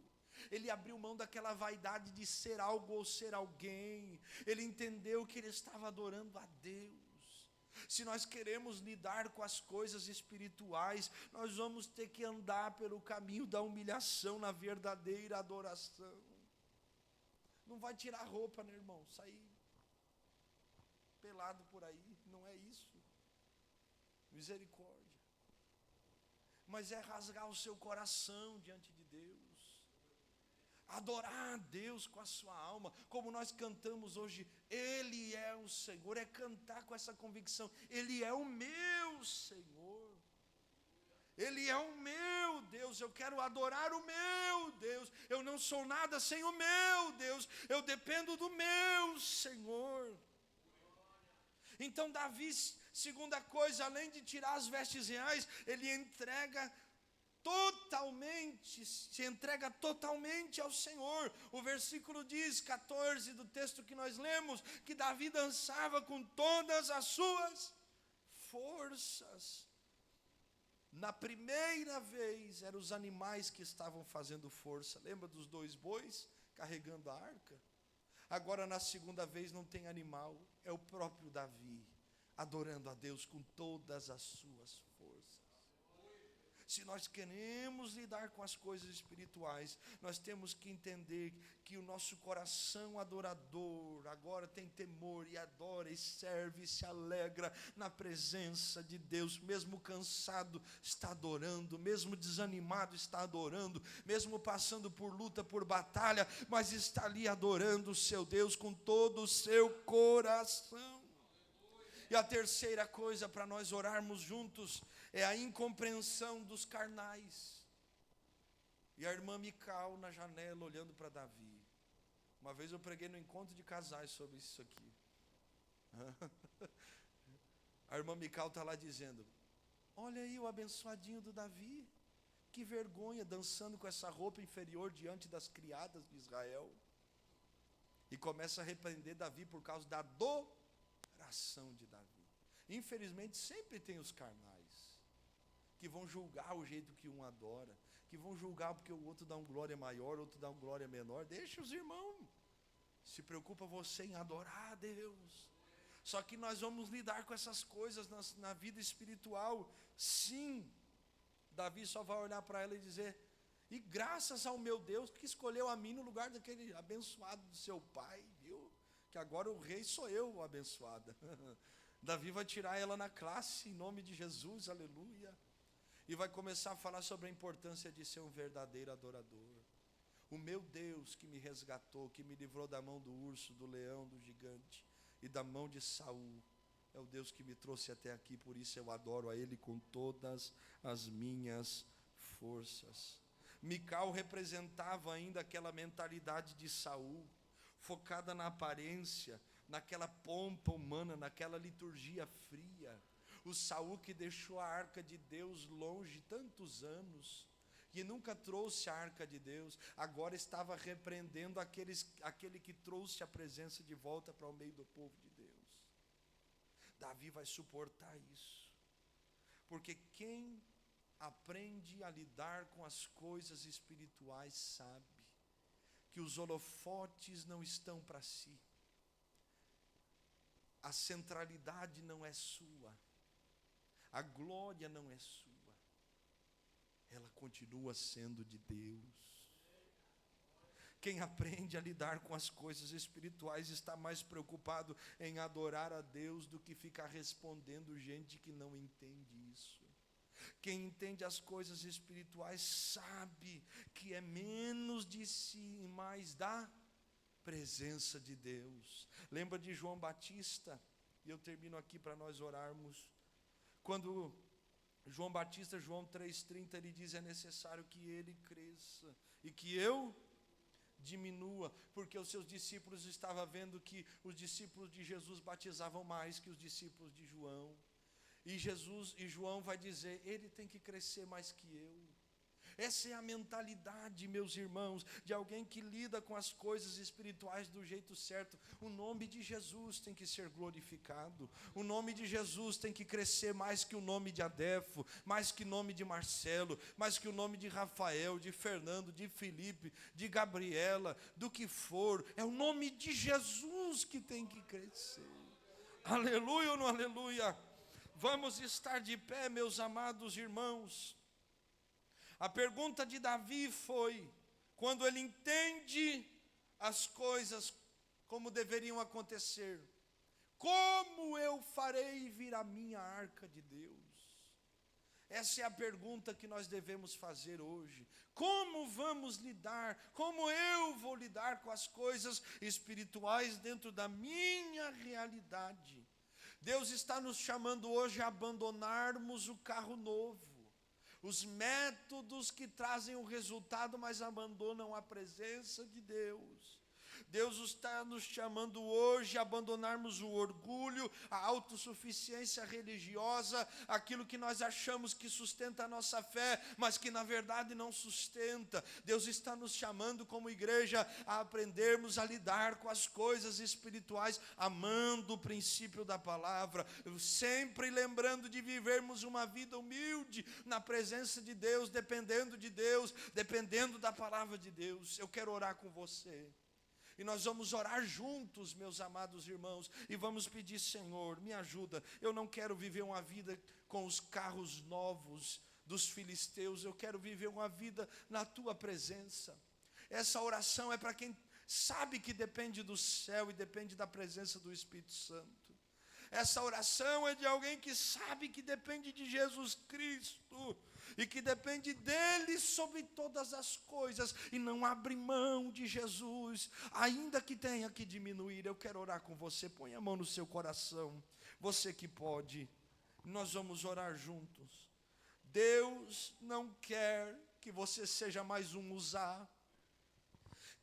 ele abriu mão daquela vaidade de ser algo ou ser alguém, ele entendeu que ele estava adorando a Deus. Se nós queremos lidar com as coisas espirituais, nós vamos ter que andar pelo caminho da humilhação na verdadeira adoração. Não vai tirar roupa, né, irmão? Sair pelado por aí, não é isso. Misericórdia. Mas é rasgar o seu coração diante de Deus. Adorar a Deus com a sua alma, como nós cantamos hoje, Ele é o Senhor, é cantar com essa convicção, Ele é o meu Senhor. Ele é o meu Deus, eu quero adorar o meu Deus, eu não sou nada sem o meu Deus, eu dependo do meu Senhor. Então Davi, segunda coisa, além de tirar as vestes reais, ele se entrega totalmente ao Senhor. O versículo diz, 14 do texto que nós lemos, que Davi dançava com todas as suas forças. Na primeira vez, eram os animais que estavam fazendo força. Lembra dos 2 bois carregando a arca? Agora, na segunda vez, não tem animal. É o próprio Davi, adorando a Deus com todas as suas forças. Se nós queremos lidar com as coisas espirituais, nós temos que entender que o nosso coração adorador agora tem temor e adora e serve e se alegra na presença de Deus. Mesmo cansado, está adorando, mesmo desanimado, está adorando, mesmo passando por luta, por batalha, mas está ali adorando o seu Deus com todo o seu coração. E a terceira coisa para nós orarmos juntos é a incompreensão dos carnais. E a irmã Mical na janela olhando para Davi. Uma vez eu preguei no encontro de casais sobre isso aqui. A irmã Mical está lá dizendo: olha aí o abençoadinho do Davi. que vergonha, dançando com essa roupa inferior diante das criadas de Israel. E começa a repreender Davi por causa da adoração de Davi. Infelizmente sempre tem os carnais, que vão julgar o jeito que um adora, que vão julgar porque o outro dá um glória maior, outro dá um glória menor. Deixa os irmãos, se preocupa você em adorar a Deus. Só que nós vamos lidar com essas coisas na vida espiritual. Sim, Davi só vai olhar para ela e dizer: e graças ao meu Deus que escolheu a mim no lugar daquele abençoado do seu pai, viu? Que agora o rei sou eu, o abençoada. Davi vai tirar ela na classe, em nome de Jesus, aleluia. E vai começar a falar sobre a importância de ser um verdadeiro adorador. O meu Deus que me resgatou, que me livrou da mão do urso, do leão, do gigante e da mão de Saul, é o Deus que me trouxe até aqui, por isso eu adoro a Ele com todas as minhas forças. Mical representava ainda aquela mentalidade de Saul, focada na aparência, naquela pompa humana, naquela liturgia fria. O Saul que deixou a arca de Deus longe tantos anos, que nunca trouxe a arca de Deus, agora estava repreendendo aquele que trouxe a presença de volta para o meio do povo de Deus. Davi vai suportar isso, porque quem aprende a lidar com as coisas espirituais sabe que os holofotes não estão para si, a centralidade não é sua, a glória não é sua, ela continua sendo de Deus. Quem aprende a lidar com as coisas espirituais está mais preocupado em adorar a Deus do que ficar respondendo gente que não entende isso. Quem entende as coisas espirituais sabe que é menos de si e mais da presença de Deus. Lembra de João Batista? E eu termino aqui para nós orarmos. Quando João Batista, João 3,30, ele diz: é necessário que ele cresça e que eu diminua, porque os seus discípulos estavam vendo que os discípulos de Jesus batizavam mais que os discípulos de João. E João vai dizer: ele tem que crescer mais que eu. Essa é a mentalidade, meus irmãos, de alguém que lida com as coisas espirituais do jeito certo. O nome de Jesus tem que ser glorificado. O nome de Jesus tem que crescer mais que o nome de Adefo, mais que o nome de Marcelo, mais que o nome de Rafael, de Fernando, de Felipe, de Gabriela, do que for. É o nome de Jesus que tem que crescer. Aleluia ou não aleluia? Vamos estar de pé, meus amados irmãos. A pergunta de Davi foi, quando ele entende as coisas como deveriam acontecer: como eu farei vir a minha arca de Deus? Essa é a pergunta que nós devemos fazer hoje. Como vamos lidar? Como eu vou lidar com as coisas espirituais dentro da minha realidade? Deus está nos chamando hoje a abandonarmos o carro novo, os métodos que trazem o resultado, mas abandonam a presença de Deus. Deus está nos chamando hoje a abandonarmos o orgulho, a autossuficiência religiosa, aquilo que nós achamos que sustenta a nossa fé, mas que na verdade não sustenta. Deus está nos chamando como igreja a aprendermos a lidar com as coisas espirituais, amando o princípio da palavra, sempre lembrando de vivermos uma vida humilde na presença de Deus, dependendo da palavra de Deus. Eu quero orar com você. E nós vamos orar juntos, meus amados irmãos, e vamos pedir: Senhor, me ajuda. Eu não quero viver uma vida com os carros novos dos filisteus, eu quero viver uma vida na tua presença. Essa oração é para quem sabe que depende do céu e depende da presença do Espírito Santo. Essa oração é de alguém que sabe que depende de Jesus Cristo e que depende dele sobre todas as coisas e não abre mão de Jesus, ainda que tenha que diminuir. Eu quero orar com você. Põe a mão no seu coração, você que pode. Nós vamos orar juntos. Deus não quer que você seja mais um Uzá,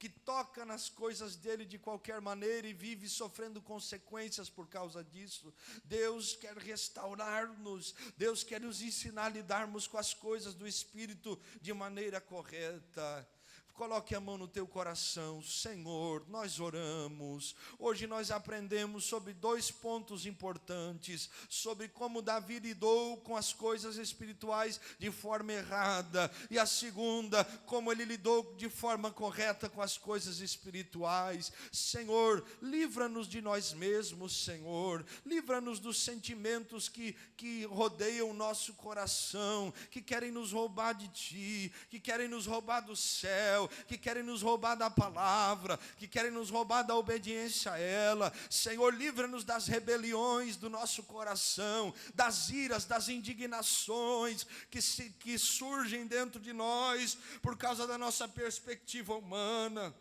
que toca nas coisas dele de qualquer maneira e vive sofrendo consequências por causa disso. Deus quer restaurar-nos, Deus quer nos ensinar a lidarmos com as coisas do Espírito de maneira correta. Coloque a mão no teu coração. Senhor, nós oramos. Hoje nós aprendemos sobre 2 pontos importantes, sobre como Davi lidou com as coisas espirituais de forma errada, e a segunda, como ele lidou de forma correta com as coisas espirituais. Senhor, livra-nos de nós mesmos, Senhor. Livra-nos dos sentimentos que rodeiam o nosso coração, que querem nos roubar de Ti, que querem nos roubar do céu, que querem nos roubar da palavra, que querem nos roubar da obediência a ela. Senhor, livra-nos das rebeliões do nosso coração, das iras, das indignações que surgem dentro de nós por causa da nossa perspectiva humana.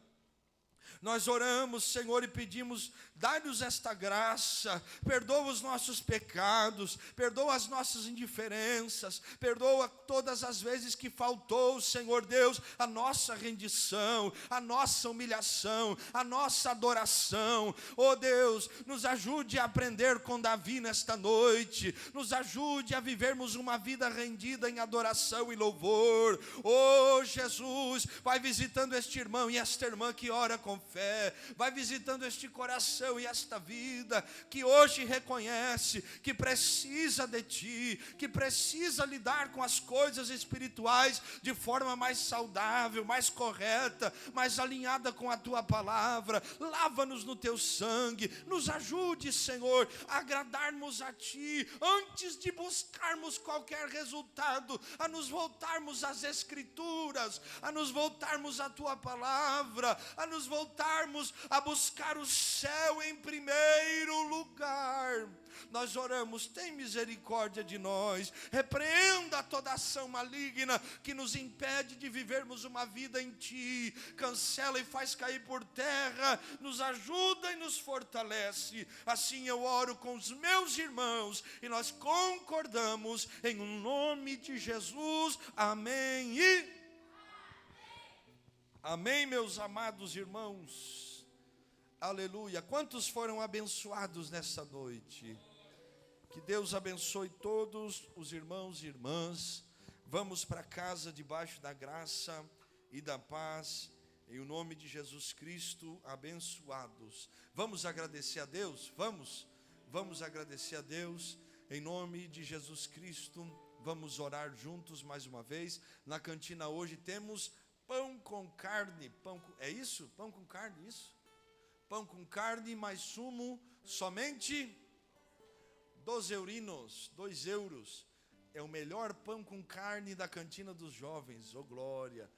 Nós oramos, Senhor, e pedimos, dá-nos esta graça, perdoa os nossos pecados, perdoa as nossas indiferenças, perdoa todas as vezes que faltou, Senhor Deus, a nossa rendição, a nossa humilhação, a nossa adoração. Oh Deus, nos ajude a aprender com Davi nesta noite, nos ajude a vivermos uma vida rendida em adoração e louvor. Oh Jesus, vai visitando este irmão e esta irmã que ora com fé, vai visitando este coração e esta vida que hoje reconhece que precisa de Ti, que precisa lidar com as coisas espirituais de forma mais saudável, mais correta, mais alinhada com a Tua palavra. Lava-nos no Teu sangue, nos ajude, Senhor, a agradarmos a Ti, antes de buscarmos qualquer resultado, a nos voltarmos às Escrituras, a nos voltarmos à Tua palavra, a nos voltarmos a buscar o céu em primeiro lugar. Nós oramos, tem misericórdia de nós, repreenda toda ação maligna que nos impede de vivermos uma vida em Ti, cancela e faz cair por terra, nos ajuda e nos fortalece. Assim eu oro com os meus irmãos e nós concordamos em nome de Jesus, amém e amém, meus amados irmãos, aleluia. Quantos foram abençoados nessa noite? Que Deus abençoe todos os irmãos e irmãs. Vamos para casa debaixo da graça e da paz, em o nome de Jesus Cristo, abençoados. Vamos agradecer a Deus? Vamos agradecer a Deus, em nome de Jesus Cristo. Vamos orar juntos mais uma vez. Na cantina hoje temos pão com carne, é isso? Pão com carne, isso? Pão com carne mais sumo, somente 12 eurinos, 2 euros. É o melhor pão com carne da cantina dos jovens, oh glória.